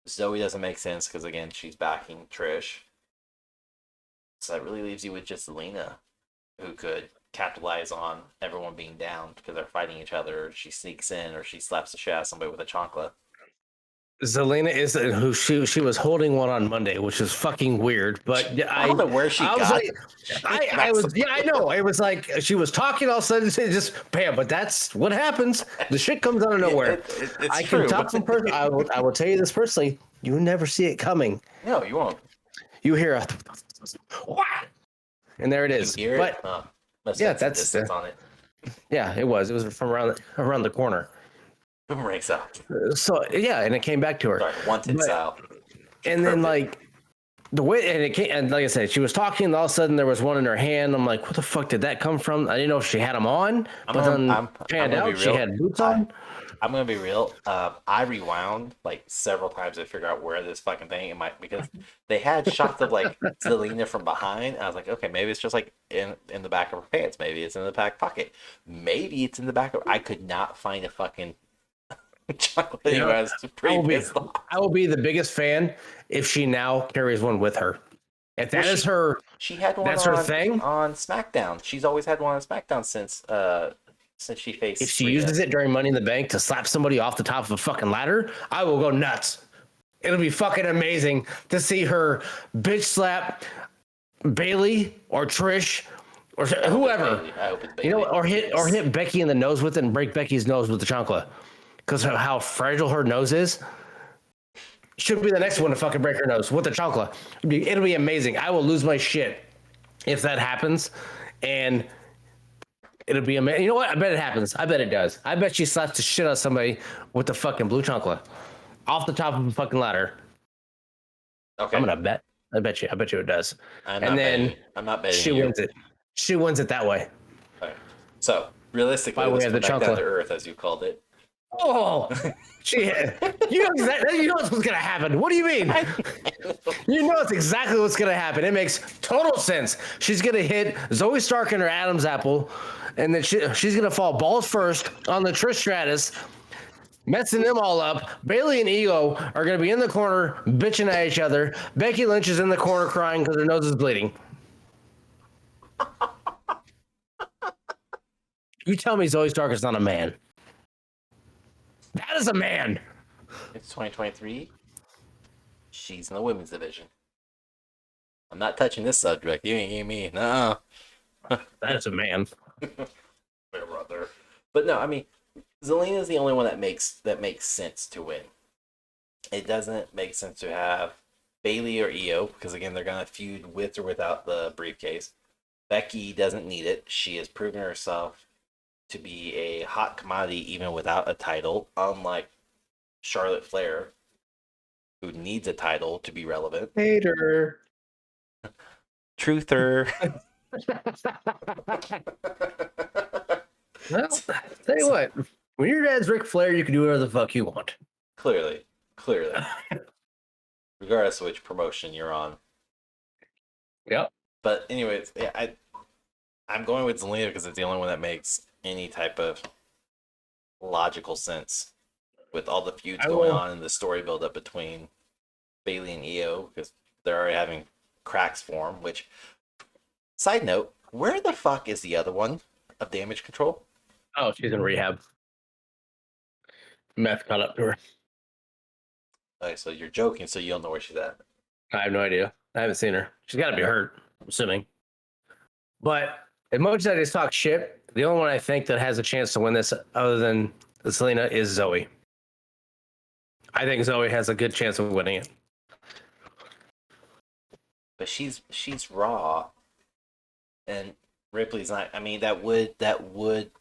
Zoey doesn't make sense because, again, she's backing Trish. So that really leaves you with just Zelina, who could capitalize on everyone being down because they're fighting each other. Or she sneaks in, or she slaps the shit out of somebody with a chancla. Zelina is who she was holding one on Monday, which is fucking weird. But I don't know where she got. I know. It was like she was talking, all of a sudden it just bam. But that's what happens. The shit comes out of nowhere. It's true. Talk from person. I will tell you this personally. You never see it coming. No, you won't. You hear a and there it is. You hear but it? Yeah, that's on it. Yeah, it was. It was from around the corner. Boomerang style. So yeah, and it came back to her. Sorry, wanted style. And then like the way and it came, and like I said, she was talking, and all of a sudden there was one in her hand. I'm like, what the fuck did that come from? I didn't know if she had them on, but then panned out she had boots on. I'm gonna be real. I rewound like several times to figure out where this fucking thing might, because they had shots of like Zelina from behind. And I was like, okay, maybe it's just like in the back of her pants. Maybe it's in the back pocket. Maybe it's in the back of. I could not find a fucking chocolate anywhere. I was pretty pissed off. I will be the biggest fan if she now carries one with her. If that is her, she had one. That's her thing on SmackDown. She's always had one on SmackDown since she faced. If she uses it during Money in the Bank to slap somebody off the top of a fucking ladder, I will go nuts. It'll be fucking amazing to see her bitch slap Bayley or Trish or whoever. I hope it's Bayley. You know, or hit Becky in the nose with it and break Becky's nose with the chancla. Because of how fragile her nose is. Should be the next one to fucking break her nose with the chancla. It'll be amazing. I will lose my shit if that happens. And it'll be amazing. You know what? I bet it happens. I bet it does. I bet she slaps the shit out of somebody with the fucking blue chancla off the top of a fucking ladder. Okay. I'm gonna bet. I bet you it does. I'm not betting. She wins it. She wins it that way. Okay. So realistically, let's come back down to earth, as you called it. Oh, you know what's gonna happen. What do you mean? You know it's exactly what's gonna happen. It makes total sense. She's gonna hit Zoey Stark in her Adam's apple, and then she's gonna fall balls first on the Trish Stratus, messing them all up. Bayley and Io are gonna be in the corner bitching at each other. Becky Lynch is in the corner crying because her nose is bleeding. You tell me Zoey Stark is not a man. That is a man. It's 2023. She's in the women's division. I'm not touching this subject. You ain't getting me. No. That is a man. Brother. But no, I mean, Zelina is the only one that makes sense to win. It doesn't make sense to have Bayley or Io, because again, they're gonna feud with or without the briefcase. Becky doesn't need it. She has proven herself to be a hot commodity even without a title, unlike Charlotte Flair, who needs a title to be relevant. Hater. Truther. Well, tell you what, when your dad's Ric Flair, you can do whatever the fuck you want. Clearly. Regardless of which promotion you're on. Yep. But anyways, yeah, I'm going with Zelina because it's the only one that makes any type of logical sense with all the feuds going on and the story build up between Bayley and Io, because they're already having cracks form. Which, side note, where the fuck is the other one of Damage Control? Oh, she's in rehab. Meth caught up to her. Okay, so you're joking, so you don't know where she's at. I have no idea. I haven't seen her. She's got to be hurt, I'm assuming. But as much as I just talk shit, the only one I think that has a chance to win this, other than Zelina, is Zoey. I think Zoey has a good chance of winning it. But she's Raw, and Ripley's not. I mean, that would.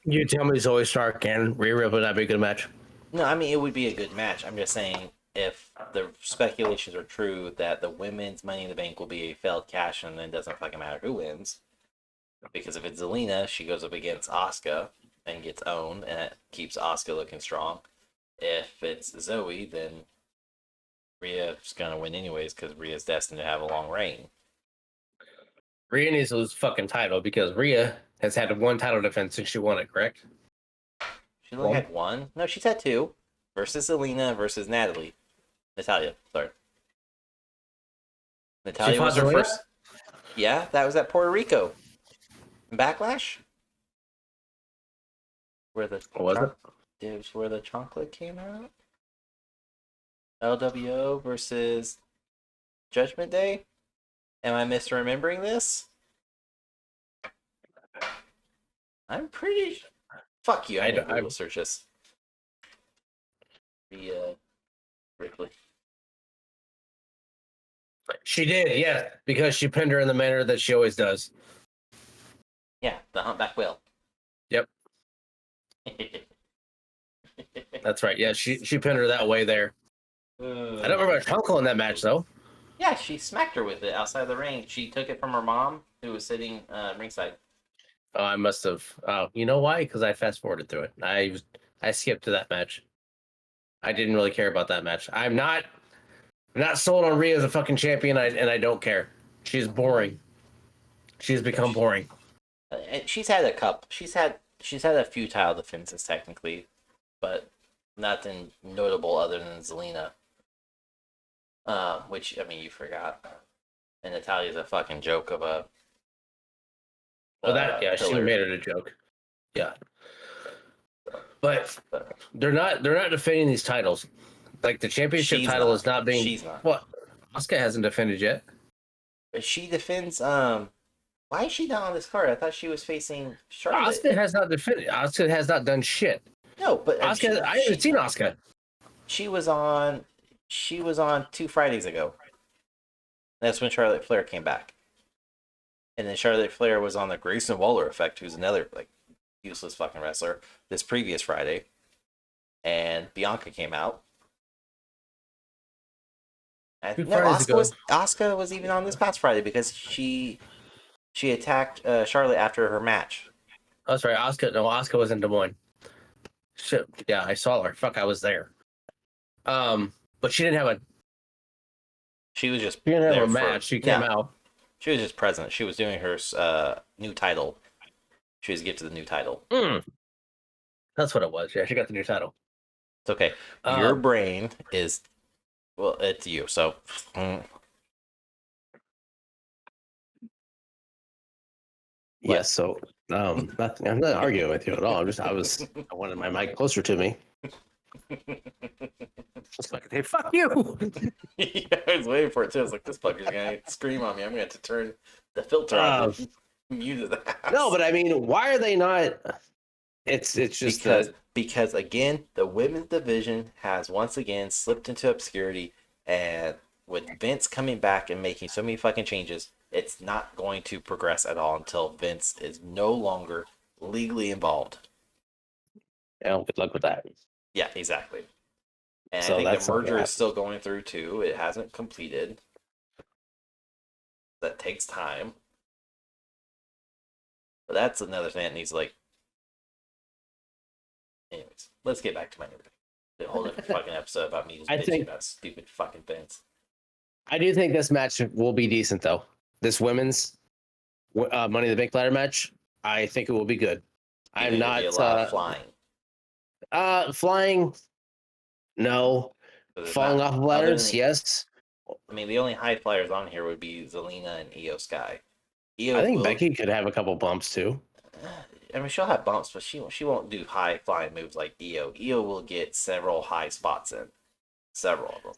You tell me Zoey Stark and Rhea Ripley that'd be a good match. No, I mean it would be a good match. I'm just saying if the speculations are true that the women's Money in the Bank will be a failed cash and then it doesn't fucking matter who wins. Because if it's Zelina, she goes up against Asuka and gets owned, and it keeps Asuka looking strong. If it's Zoey, then Rhea's gonna win anyways because Rhea's destined to have a long reign. Rhea needs to lose fucking title because Rhea has had one title defense since she won it, correct? She's only had one. No, she's had two. Versus Zelina versus Natalia. Sorry. Natalia was her Zelina? first. Yeah, that was at Puerto Rico. Backlash? Where the where the chocolate came out? LWO versus Judgment Day? Am I misremembering this? I'm pretty. Fuck you! I will search this. Ripley. She did, yeah, because she pinned her in the manner that she always does. Yeah, the humpback whale. Yep, that's right. Yeah, she pinned her that way there. I don't remember a uncle in that match though. Yeah, she smacked her with it outside the ring. She took it from her mom, who was sitting ringside. Oh, I must have. Oh, you know why? Because I fast forwarded through it. I skipped to that match. I didn't really care about that match. I'm not sold on Rhea as a fucking champion, and I don't care. She's boring. She's become boring. She's had a couple. She's had a few title defenses technically, but nothing notable other than Zelina. Which I mean you forgot. And Natalia's a fucking joke of a. She made it a joke. Yeah. But they're not defending these titles. Like the championship title is not being. She's not. What? Asuka hasn't defended yet. She defends. Why is she not on this card? I thought she was facing Charlotte. Asuka has not defended. Asuka has not done shit. No, but Asuka. I haven't seen Asuka. She was on 2 Fridays ago. That's when Charlotte Flair came back. And then Charlotte Flair was on the Grayson Waller effect, who's another like useless fucking wrestler, this previous Friday. And Bianca came out. And Asuka was even on this past Friday because she attacked Charlotte after her match. Oh, sorry, Asuka was in Des Moines. Shit, yeah, I saw her. Fuck, I was there. But she didn't have a. She was just. She didn't have a match. She came out. She was just present. She was doing her new title. She was gifted the new title. That's what it was. Yeah, she got the new title. It's okay. Your brain is. Well, it's you. So. Yes. So, nothing. I'm not arguing with you at all. I wanted my mic closer to me. Just like, hey, fuck you. Yeah, I was waiting for it too. I was like, this fucker's gonna scream on me. I'm gonna have to turn the filter on. Mute that. No, but I mean, why are they not? It's just because again, the women's division has once again slipped into obscurity, and with Vince coming back and making so many fucking changes, it's not going to progress at all until Vince is no longer legally involved. Yeah, good luck with that. Yeah, exactly. And so I think the merger is still going through too. It hasn't completed. That takes time. But that's another thing that needs like. Anyways, let's get back to my the whole different fucking episode about me just bitching about stupid fucking things. I do think this match will be decent though. This women's Money in the Bank ladder match, I think it will be good. I'm not a lot of flying. Flying, no. Falling off of ladders, yes. I mean, the only high flyers on here would be Zelina and Io Sky. I think Becky could have a couple bumps too. I mean, she'll have bumps, but she won't do high flying moves like Io. Io will get several high spots in, several of them.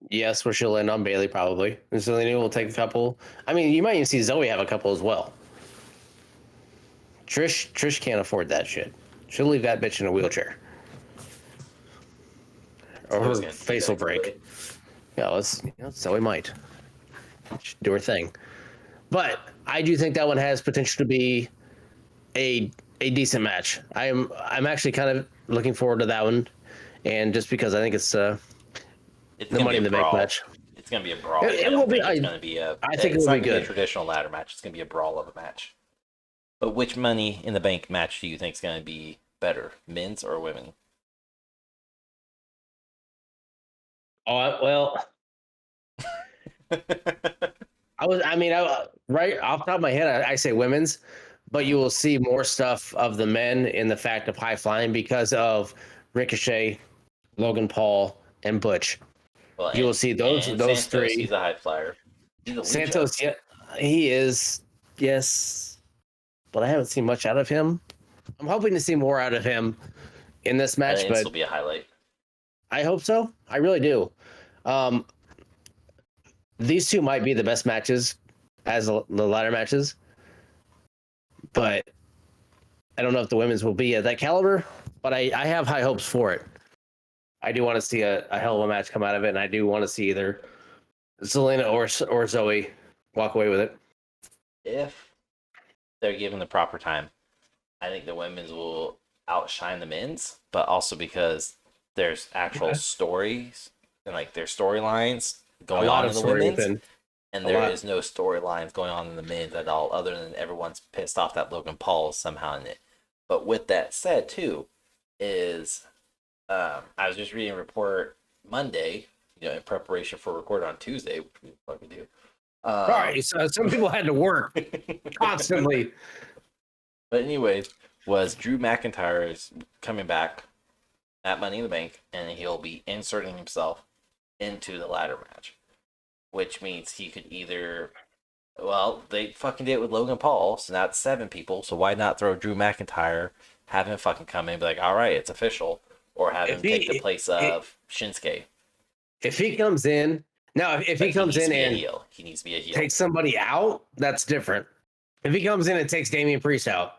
Yes, where she'll land on Bayley probably. And Zelina will take a couple. I mean, you might even see Zoey have a couple as well. Trish can't afford that shit. She'll leave that bitch in a wheelchair. Or her face will break. Yeah, Zoey might. She'll do her thing. But I do think that one has potential to be a decent match. I'm actually kind of looking forward to that one. And just because I think it's the Money in the Bank match. It's going to be a brawl. It will be. It's going to be a. I think it will be good. A traditional ladder match. It's going to be a brawl of a match. But which Money in the Bank match do you think is going to be better, men's or women? Oh well. Right off the top of my head, I say women's, but you will see more stuff of the men in the fact of high flying because of Ricochet, Logan Paul, and Butch. Well, you will see those Santos, three. He's a high flyer. Santos, yeah, he is. Yes, but I haven't seen much out of him. I'm hoping to see more out of him in this match. But this will be a highlight. I hope so. I really do. These two might be the best matches as the ladder matches, but I don't know if the women's will be at that caliber. But I have high hopes for it. I do want to see a hell of a match come out of it, and I do want to see either Zelina or Zoey walk away with it. If they're given the proper time, I think the women's will outshine the men's, but also because there's actual stories and like their storylines going on in the women's, and there is no storylines going on in the men's at all, other than everyone's pissed off that Logan Paul is somehow in it. But with that said, too, is I was just reading a report Monday, in preparation for recording on Tuesday, which we fucking do. Sorry, so some people had to work constantly. But anyways, was Drew McIntyre is coming back at Money in the Bank, and he'll be inserting himself into the ladder match, which means he could either, well, they fucking did it with Logan Paul, so now it's 7 people, so why not throw Drew McIntyre, have him fucking come in and be like, all right, it's official, or have him take the place of Shinsuke. If he comes in, if he comes in and he needs to be a heel. Takes somebody out, that's different. If he comes in and takes Damian Priest out,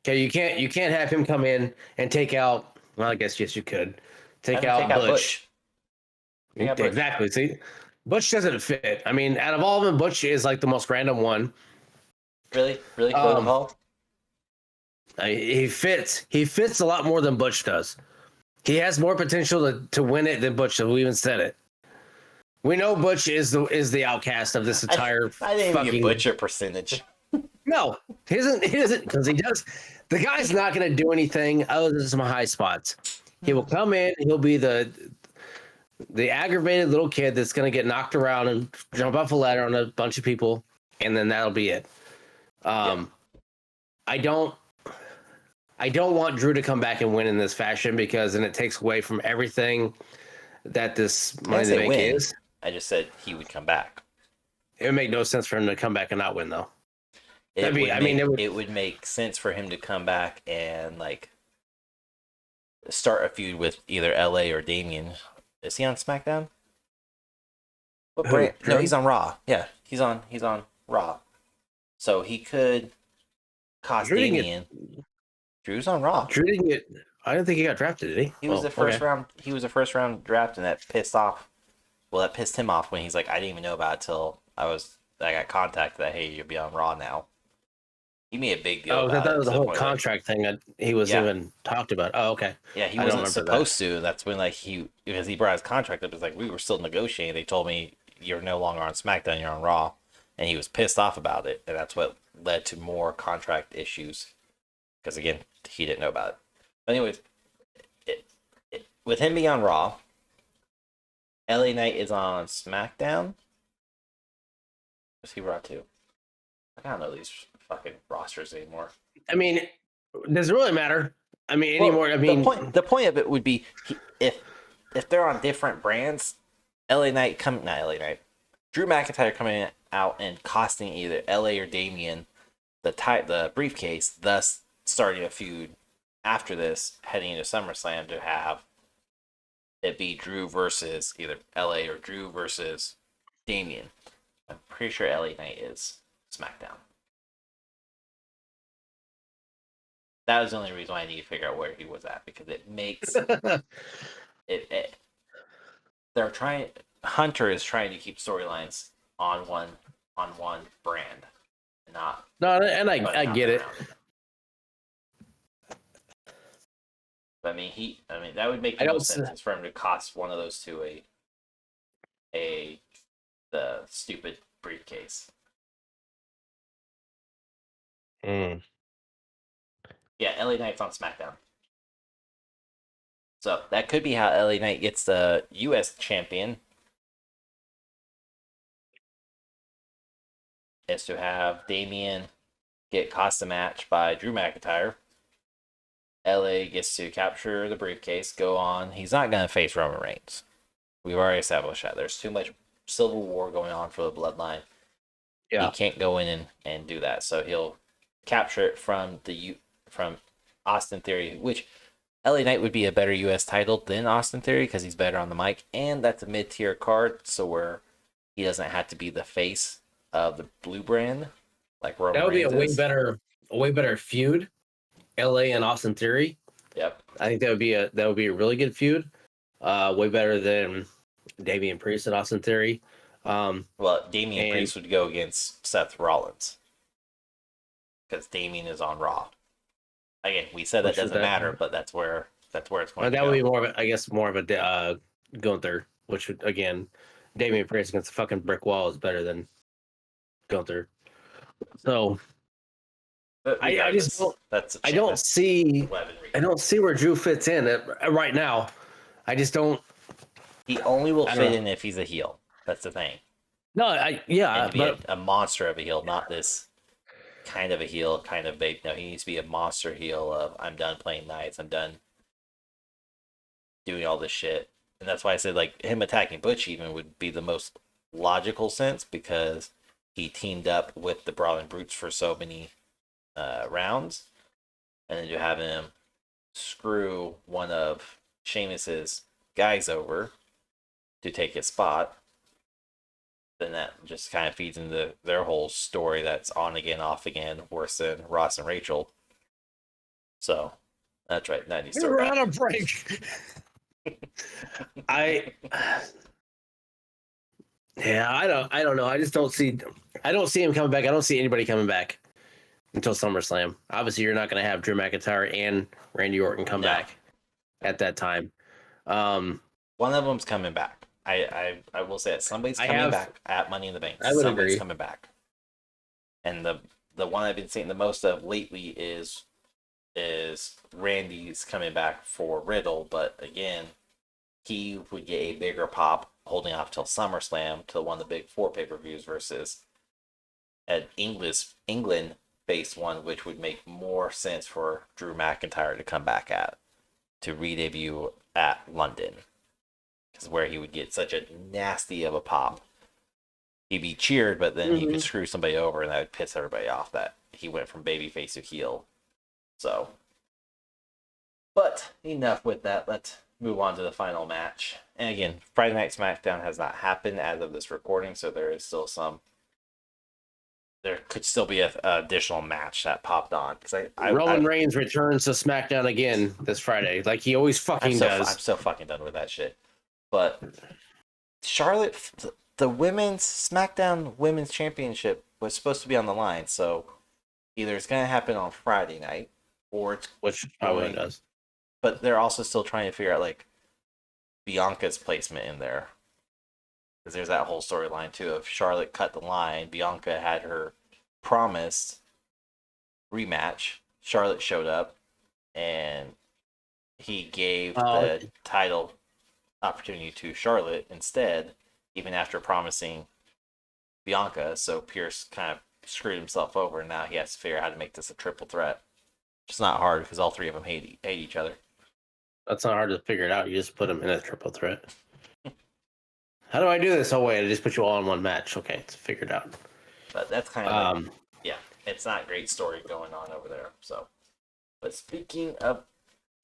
okay, you can't have him come in and take out, well, I guess yes you could. Take out Butch. Exactly. See, Butch doesn't fit. I mean, out of all of them, Butch is like the most random one. Really, Logan Paul. He fits. He fits a lot more than Butch does. He has more potential to win it than Butch. We even said it. We know Butch is the outcast of this entire. I didn't even give Butch a percentage. No, he doesn't because he does. The guy's not going to do anything other than some high spots. He will come in. He'll be the aggravated little kid that's going to get knocked around and jump off a ladder on a bunch of people, and then that'll be it. I don't want Drew to come back and win in this fashion because then it takes away from everything that this Money in the Bank is. I just said he would come back. It would make no sense for him to come back and not win, though. It would make sense for him to come back and like start a feud with either LA or Damian. Is he on SmackDown? What brand? No, he's on Raw. Yeah, he's on Raw. So he could cost Damian. Drew's on Raw. Drew didn't get. I didn't think he got drafted, did he? He was the first round. He was a first round draft, and that pissed off. Well, that pissed him off when he's like, I didn't even know about it till I got contacted that hey, you'll be on Raw now. He made a big deal. Oh, that was the whole contract thing that he was even talked about. Oh, okay. Yeah, he wasn't supposed to. That's when because he brought his contract up. It's like we were still negotiating. They told me you're no longer on SmackDown, you're on Raw, and he was pissed off about it, and that's what led to more contract issues. Because again, he didn't know about it. But anyways, with him being on Raw, LA Knight is on SmackDown. What's he Raw too? I don't know these fucking rosters anymore. I mean, does it really matter? I mean, anymore. I mean, the point of it would be if they're on different brands, Drew McIntyre coming out and costing either LA or Damian the briefcase, thus starting a feud after this, heading into SummerSlam to have it be Drew versus either LA or Drew versus Damian. I'm pretty sure LA Knight is SmackDown. That was the only reason why I need to figure out where he was at, because it makes it they're trying. Hunter is trying to keep storylines on one brand, not. No, and I get it. But I mean, that would make the most sense is for him to cost one of those two the stupid briefcase. Mm. Yeah, LA Knight's on SmackDown. So that could be how LA Knight gets the U.S. champion. Is to have Damian get cost a match by Drew McIntyre. LA gets to capture the briefcase, go on. He's not going to face Roman Reigns. We've already established that. There's too much Civil War going on for the Bloodline. Yeah. He can't go in and do that. So he'll capture it from Austin Theory, which LA Knight would be a better U.S. title than Austin Theory because he's better on the mic, and that's a mid-tier card, so where he doesn't have to be the face of the blue brand like Roman Reigns. That would be a way better feud. LA and Austin Theory. Yep. I think that would be a really good feud. Way better than Damian Priest and Austin Theory. Well, Damian Priest would go against Seth Rollins because Damian is on Raw. Again, we said that doesn't matter, but that's where it's going to go. That would be more of a Gunther, which would, again, Damian Priest against a fucking brick wall is better than Gunther. So I just don't. I don't see where Drew fits in right now. I just don't. He only will fit in if he's a heel. That's the thing. No, but a monster of a heel, not this kind of a heel, kind of babe. No, he needs to be a monster heel of I'm done playing nice, I'm done doing all this shit. And that's why I said like him attacking Butch even would be the most logical sense because he teamed up with the Brawling Brutes for so many rounds, and then you have him screw one of Sheamus's guys over to take his spot. Then that just kind of feeds into their whole story that's on again, off again, worse than Ross and Rachel. So that's right. That needs to we're on a break. I don't know. I just don't see him coming back. I don't see anybody coming back until SummerSlam. Obviously, you're not going to have Drew McIntyre and Randy Orton come back at that time. One of them's coming back. I will say it. Somebody's coming back at Money in the Bank. I would agree. Coming back. And the one I've been seeing the most of lately is Randy's coming back for Riddle, but again, he would get a bigger pop holding off till SummerSlam to one of the big 4 pay-per-views versus an England-based one, which would make more sense for Drew McIntyre to come back to re-debut at London. Because where he would get such a nasty of a pop. He'd be cheered, but then he could screw somebody over, and that would piss everybody off that he went from babyface to heel. So, but enough with that. Let's move on to the final match. And again, Friday Night SmackDown has not happened as of this recording, so there is still there could still be an additional match that popped on. Roman Reigns returns to SmackDown again this Friday, like he always fucking does. I'm so fucking done with that shit. But Charlotte, the women's SmackDown Women's Championship was supposed to be on the line, so either it's going to happen on Friday night, or it's which probably does. But they're also still trying to figure out like Bianca's placement in there, because there's that whole storyline too of Charlotte cut the line. Bianca had her promised rematch. Charlotte showed up, and he gave the title opportunity to Charlotte instead, even after promising Bianca. So Pierce kind of screwed himself over, and now he has to figure out how to make this a triple threat. It's not hard because all 3 of them hate each other. That's not hard to figure it out. You just put them in a triple threat. How do I do this? Oh wait, I just put you all in one match. Okay, it's figured out. But that's kind of it's not great story going on over there. So, but speaking of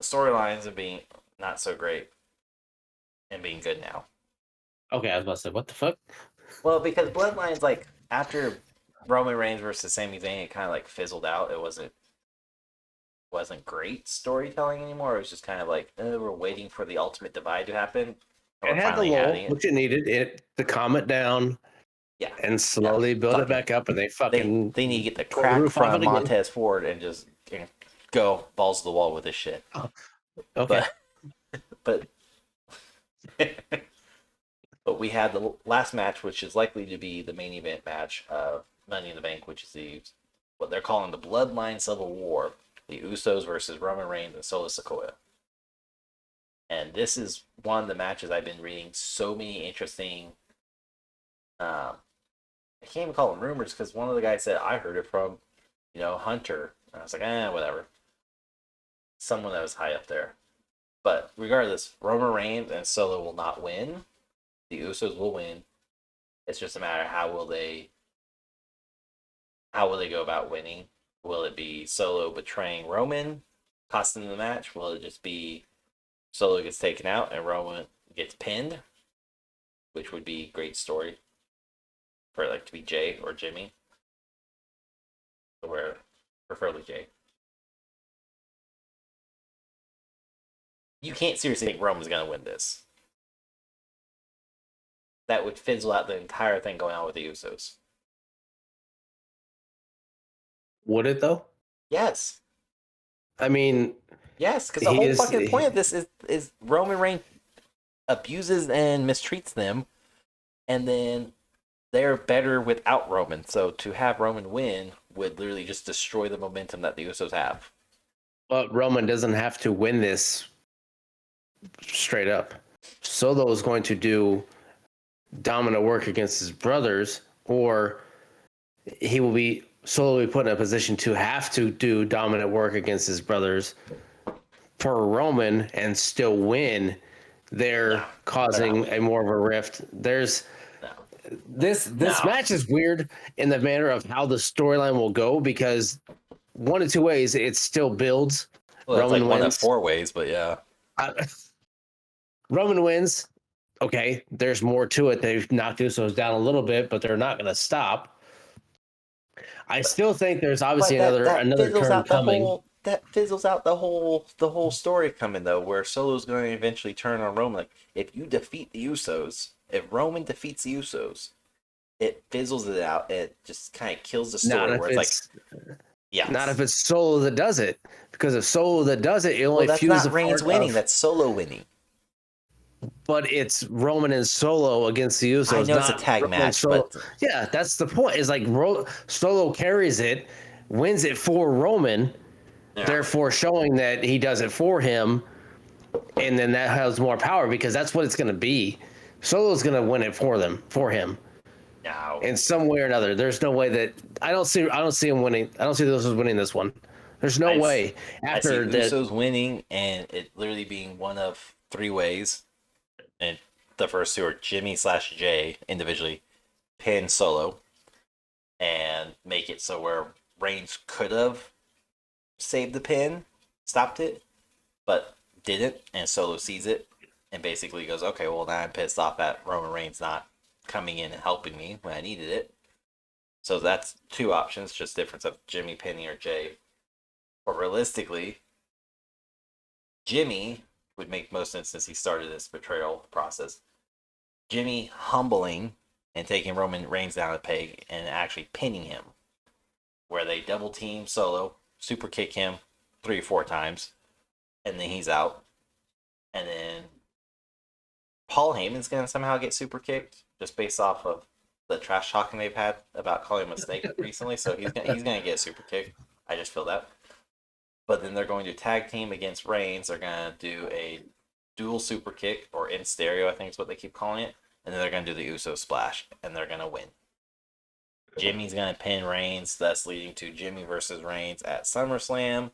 storylines and being not so great and being good now. Okay, I was about to say, what the fuck? Well, because Bloodlines, like after Roman Reigns versus Sami Zayn, it kind of like fizzled out. It wasn't great storytelling anymore. It was just kind of like we're waiting for the ultimate divide to happen. It had the lull, which it needed, it to calm it down, Yeah, and slowly build it back up. And they need to get the tore the crack roof off from it again. Montez Ford and just go balls to the wall with this shit. Oh, okay, but but we had the last match, which is likely to be the main event match of Money in the Bank, which is what they're calling the Bloodline Civil War, the Usos versus Roman Reigns and Solo Sikoa. And this is one of the matches I've been reading so many interesting. I can't even call them rumors because one of the guys said I heard it from, Hunter. And I was like, whatever. Someone that was high up there. But regardless, Roman Reigns and Solo will not win. The Usos will win. It's just a matter of how will they go about winning. Will it be Solo betraying Roman, costing the match? Will it just be Solo gets taken out and Roman gets pinned? Which would be a great story for it to be Jay or Jimmy. Or preferably Jay. You can't seriously think Roman's gonna win this. That would fizzle out the entire thing going on with the Usos. Would it though? Yes. I mean, yes, because the whole fucking point of this is Roman Reigns abuses and mistreats them, and then they're better without Roman. So to have Roman win would literally just destroy the momentum that the Usos have. But Roman doesn't have to win this straight up. Solo is going to do dominant work against his brothers, or Solo will be put in a position to have to do dominant work against his brothers for Roman and still win. They're causing a more of a rift. This match is weird in the manner of how the storyline will go, because one of two ways it still builds. Well, Roman wins. One of four ways, but yeah. Roman wins. Okay, there's more to it. They've knocked Usos down a little bit, but they're not going to stop. I still think there's obviously another turn coming. That fizzles out the whole story coming though, where Solo's going to eventually turn on Roman. Like, if you defeat the Usos, if Roman defeats the Usos, it fizzles it out. It just kind of kills the story. Not if it's Solo that does it, because if Solo that does it, it only that's not Reigns winning. That's Solo winning. But it's Roman and Solo against the Usos. I know it's a tag match, but yeah, that's the point. It's like Solo carries it, wins it for Roman, therefore showing that he does it for him, and then that has more power, because that's what it's going to be. Solo's going to win it for him. No. In some way or another. There's no way that I don't see him winning. I don't see the Usos winning this one. There's no way after the Usos winning and it literally being one of three ways. And the first two are Jimmy/Jay individually pin Solo and make it so where Reigns could have saved the pin, stopped it, but didn't, and Solo sees it and basically goes, okay, well, now I'm pissed off at Roman Reigns not coming in and helping me when I needed it. So that's two options, just difference of Jimmy pinning or Jay. But realistically, Jimmy would make most sense since he started this betrayal process. Jimmy humbling and taking Roman Reigns down a peg and actually pinning him, where they double team Solo, super kick him 3 or 4 times, and then he's out. And then Paul Heyman's gonna somehow get super kicked just based off of the trash talking they've had about calling him a snake recently. So he's gonna get super kicked. I just feel that. But then they're going to tag team against Reigns. They're going to do a dual super kick, or in stereo, I think is what they keep calling it. And then they're going to do the Uso splash, and they're going to win. Jimmy's going to pin Reigns, thus leading to Jimmy versus Reigns at SummerSlam.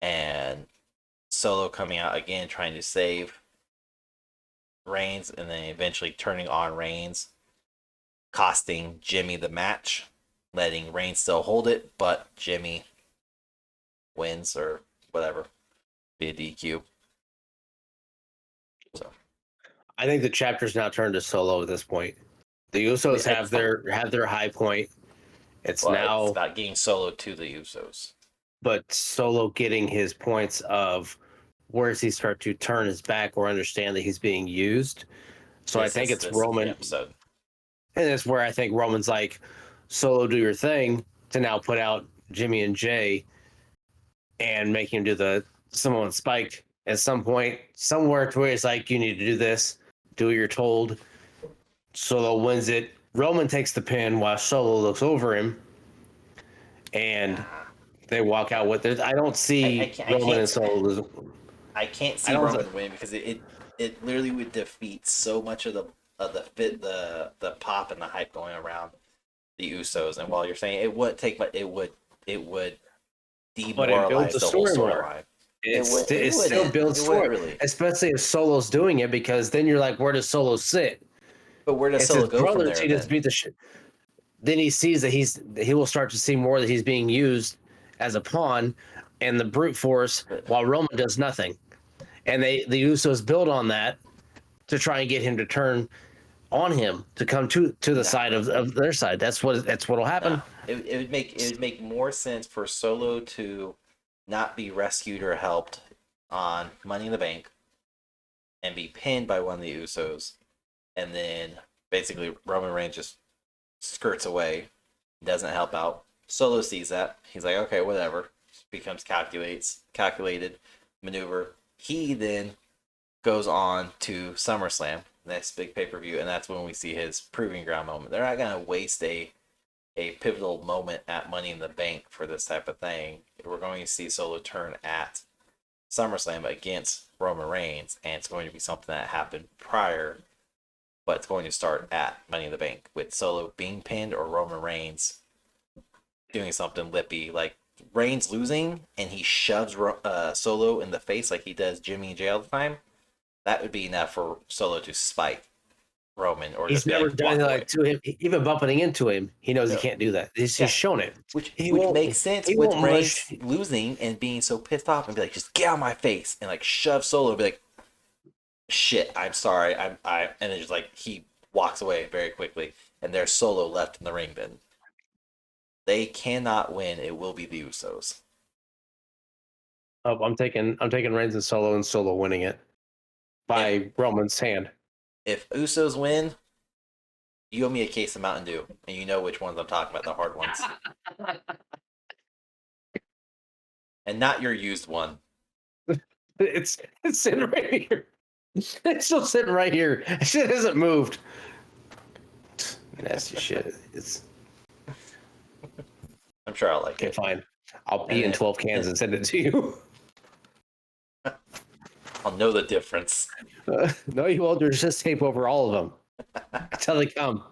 And Solo coming out again, trying to save Reigns, and then eventually turning on Reigns, costing Jimmy the match. letting Reigns still hold it, but Jimmy wins or whatever, be a DQ. So I think the chapter's now turned to Solo at this point. The Usos have their high point. It's it's about getting Solo to the Usos. But Solo getting his points of where does he start to turn his back or understand that he's being used. So I think it's Roman. Episode. And that's where I think Roman's like, Solo, do your thing, to now put out Jimmy and Jay and make him do the Samoan Spike at some point, somewhere to where it's like, you need to do this, do what you're told. Solo wins it. Roman takes the pin while Solo looks over him. And they walk out with it. I don't see Roman and Solo losing. I can't see Roman win because it literally would defeat so much of the pop and the hype going around the Usos. And while you're saying it wouldn't take, but it would demoralize the whole storyline. It still builds story, really. Especially if Solo's doing it, because then you're like, where does Solo sit? But where does Solo go from there? He just beat the shit. Then he sees that he will start to see more that he's being used as a pawn and the brute force while Roman does nothing. And the Usos build on that to try and get him to turn on him, to come to the side of their side. That's what'll happen. It would make more sense for Solo to not be rescued or helped on Money in the Bank and be pinned by one of the Usos, and then basically Roman Reigns just skirts away, doesn't help out. Solo sees that. He's like, okay, whatever. Becomes calculated maneuver. He then goes on to SummerSlam, next big pay-per-view, and that's when we see his proving ground moment. They're not going to waste a pivotal moment at Money in the Bank for this type of thing. We're going to see Solo turn at SummerSlam against Roman Reigns, and it's going to be something that happened prior, but it's going to start at Money in the Bank with Solo being pinned or Roman Reigns doing something lippy, like Reigns losing and he shoves Solo in the face like he does Jimmy and Jay all the time. That would be enough for Solo to spike Roman, or he's never done it like to him, even bumping into him. He knows he can't do that. He's just shown it, which makes sense with Reigns losing and being so pissed off and be like, just get out of my face, and like shove Solo and be like, shit, I'm sorry, and then just like he walks away very quickly, and there's Solo left in the ring. Then they cannot win. It will be the Usos. Oh, I'm taking Reigns and Solo winning it by Roman's hand. If Usos win, you owe me a case of Mountain Dew, and you know which ones I'm talking about, the hard ones. And not your used one. It's sitting right here. It's still sitting right here. Shit hasn't moved. Nasty shit. I'm sure I'll like it. Okay, fine. I'll pee in 12 cans and send it to you. I'll know the difference. No, you won't. There's just tape over all of them until they come.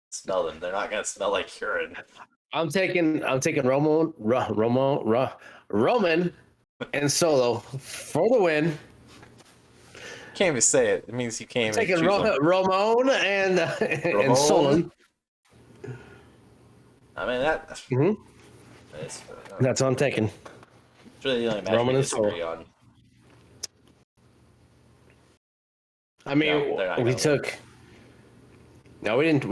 Smell them. They're not gonna smell like urine. I'm taking Roman and Solo for the win. Can't even say it. It means you can't. Taking Roman and Solo. I mean that. Mm-hmm. That's what I'm taking. It's really the only match we disagree on. I mean, we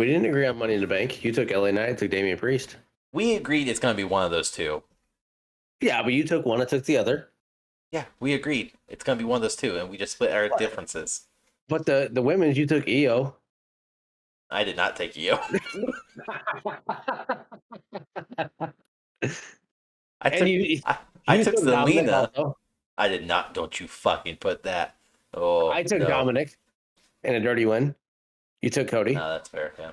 didn't agree on Money in the Bank. You took LA Knight, I took Damian Priest. We agreed it's going to be one of those two. Yeah, but you took one, I took the other. Yeah, we agreed. It's going to be one of those two, and we just split our differences. But the women's, you took EO. I did not take EO. I took Zelina. I did not. Don't you fucking put that. Oh, I took Dominic in a dirty win. You took Cody. No, that's fair. Yeah,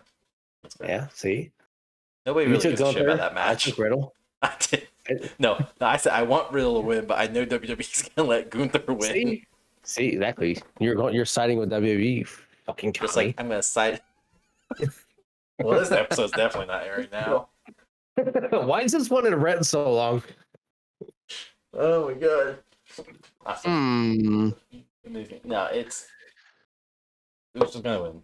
that's fair. Yeah. See, nobody really gives a shit about that match. I took Riddle. I did. No, I said I want Riddle to win, but I know WWE's gonna let Gunther win. See, exactly. You're siding with WWE. Fucking just like I'm gonna side. Well, this episode's definitely not airing now. Why is this one in red so long? Oh my god. Awesome. No, it's just gonna win.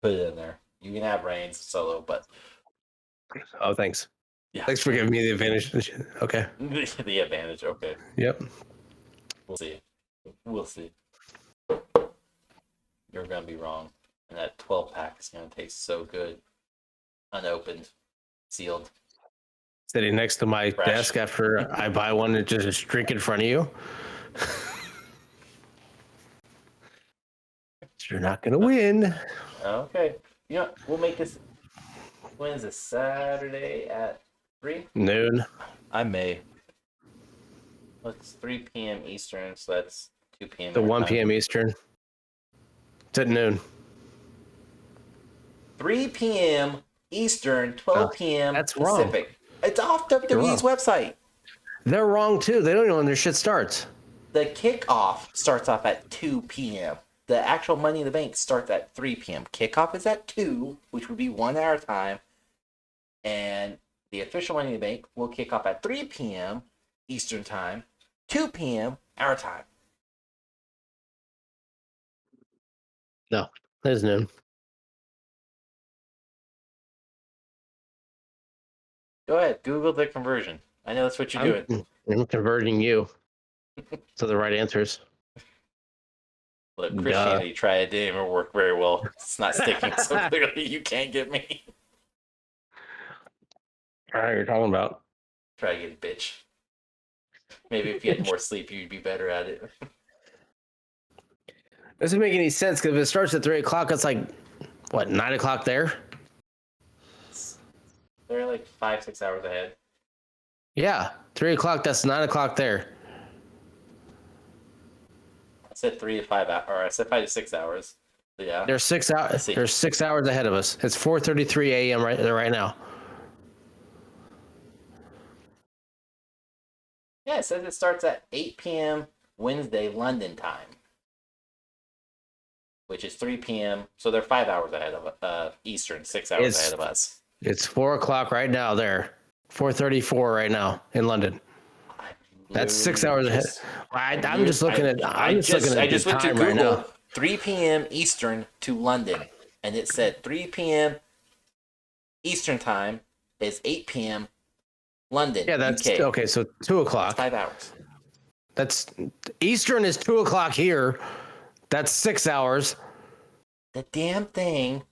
Put it in there. You can have Reigns Solo, but Oh, thanks. Yeah. Thanks for giving me the advantage. Okay. The advantage. Okay. Yep. We'll see. We'll see. You're gonna be wrong, and that 12-pack is gonna taste so good, unopened, sealed. Sitting next to my Fresh. desk after I buy one and just drink in front of you. You're not gonna win. Okay. You know, we'll make this. When is this? Saturday at 3? Noon. I may. It's 3 p.m. Eastern, so that's 2 p.m. To our 1 time. p.m. Eastern. It's at noon. 3 p.m. Eastern, 12 p.m. That's wrong. Pacific. It's off WWE's website. They're wrong too. They don't know when their shit starts. The kickoff starts off at 2 p.m. The actual Money in the Bank starts at 3 p.m. Kickoff is at 2, which would be 1 hour time. And the official Money in the Bank will kick off at 3 p.m. Eastern time, 2 p.m. our time. No, it's noon. Go ahead, Google the conversion. I know that's what you're doing. I'm converting you to the right answers. Look, Christianity tried. It didn't even work very well. It's not sticking, so clearly you can't get me. All right, you're talking about. Try to get a bitch. Maybe if you had more sleep, you'd be better at it. Doesn't make any sense because if it starts at 3 o'clock, it's like, what, 9 o'clock there? They're like 5-6 hours ahead. Yeah, 3 o'clock, that's 9 o'clock there. I said 3 to 5 hours, or I said 5 to 6 hours. So yeah. They're 6 hours. They're 6 hours ahead of us. It's 4:33 a.m. right now. Yeah, it says it starts at 8 p.m. Wednesday, London time, which is 3 p.m. So they're 5 hours ahead of Eastern, 6 hours ahead of us. It's 4 o'clock right now there. 4:34 right now in London. That's 6 hours ahead. I'm just looking at. I just went to time Google. right now. 3 p.m. Eastern to London, and it said 3 p.m. Eastern time is 8 p.m. London. Yeah, that's UK. okay. So 2 o'clock. That's 5 hours. That's Eastern is 2 o'clock here. That's 6 hours. The damn thing.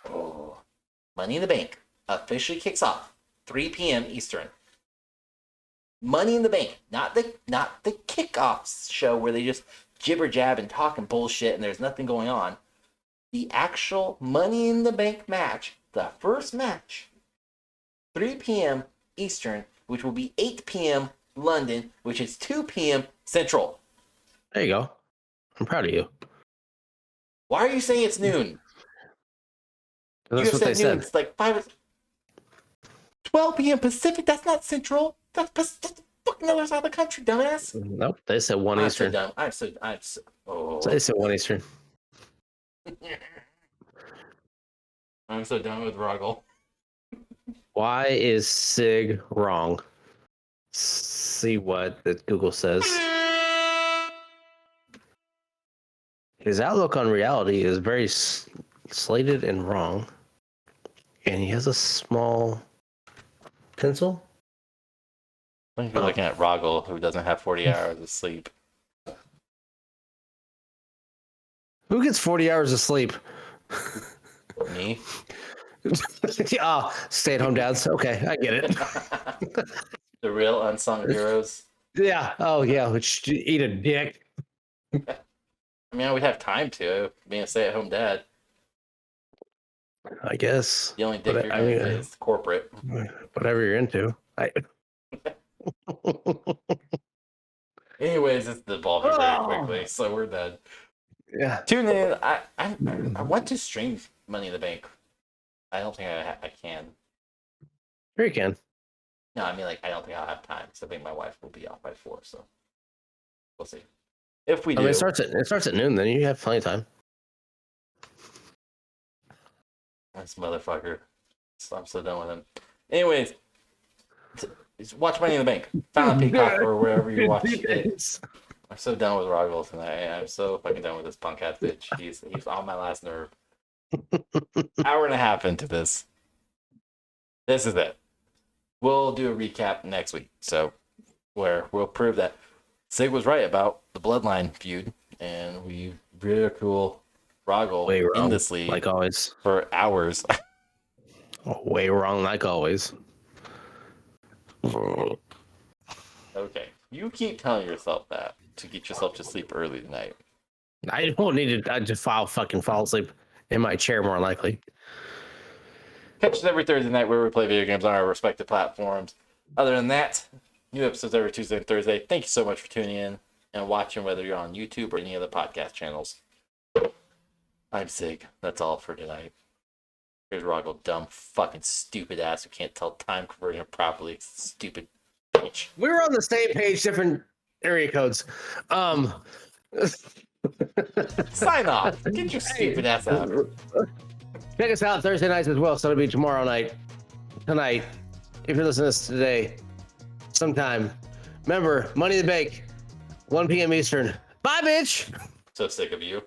Oh, Money in the Bank officially kicks off 3 p.m. Eastern. Money in the Bank, not the kickoff show where they just jibber jab and talk and bullshit and there's nothing going on. The actual Money in the Bank match, the first match, 3 p.m. Eastern, which will be 8 p.m. London, which is 2 p.m. Central. There you go. I'm proud of you. Why are you saying it's noon? That's what they said. It's like 12 p.m. Pacific. That's not Central. That's the fucking other side of the country, dumbass. Nope, they said 1 Eastern. I'm so dumb. Oh. So they said 1 Eastern. I'm so done with Rahgel. Why is Sig wrong? See what that Google says. His outlook on reality is very slated and wrong. And he has a small pencil. I think you're looking at Rahgel, who doesn't have 40 hours of sleep. Who gets 40 hours of sleep? Me? Oh, stay-at-home dads. Okay, I get it. The real unsung heroes. Yeah. Oh, yeah. Which eat a dick. I mean, I would have time to, being a stay-at-home dad. I guess. The only dick you're going to get is corporate. Whatever you're into. Anyways, it's devolving very quickly, so we're done. Yeah. Tune in. I want to stream Money in the Bank. I don't think I can. Sure you can. No, I mean, like, I don't think I'll have time. So I think my wife will be off by 4, so we'll see. If we do. I mean, it starts at noon, then you have plenty of time. This motherfucker. I'm so done with him. Anyways, watch Money in the Bank. Found on Peacock or wherever you watch it. I'm so done with Rahgel tonight. I'm so fucking done with this punk ass bitch. He's on my last nerve. Hour and a half into this. This is it. We'll do a recap next week, so where we'll prove that Sig was right about the Bloodline feud, and we ridicule Rahgel Way wrong, endlessly, like always, for hours. way wrong, like always. Okay, you keep telling yourself that to get yourself to sleep early tonight. I don't need to. I just fall asleep in my chair more likely. Catch us every Thursday night where we play video games on our respective platforms. Other than that, new episodes every Tuesday and Thursday. Thank you so much for tuning in and watching, whether you're on YouTube or any other podcast channels. I'm Sig. That's all for tonight. Here's Rahgel, dumb, fucking stupid ass who can't tell time conversion properly. Stupid bitch. We were on the same page, different area codes. Sign off. Get your stupid ass out. Check us out Thursday nights as well. So it'll be tomorrow night, tonight. If you're listening to this today, sometime. Remember, Money in the Bank, 1 p.m. Eastern. Bye, bitch. So sick of you.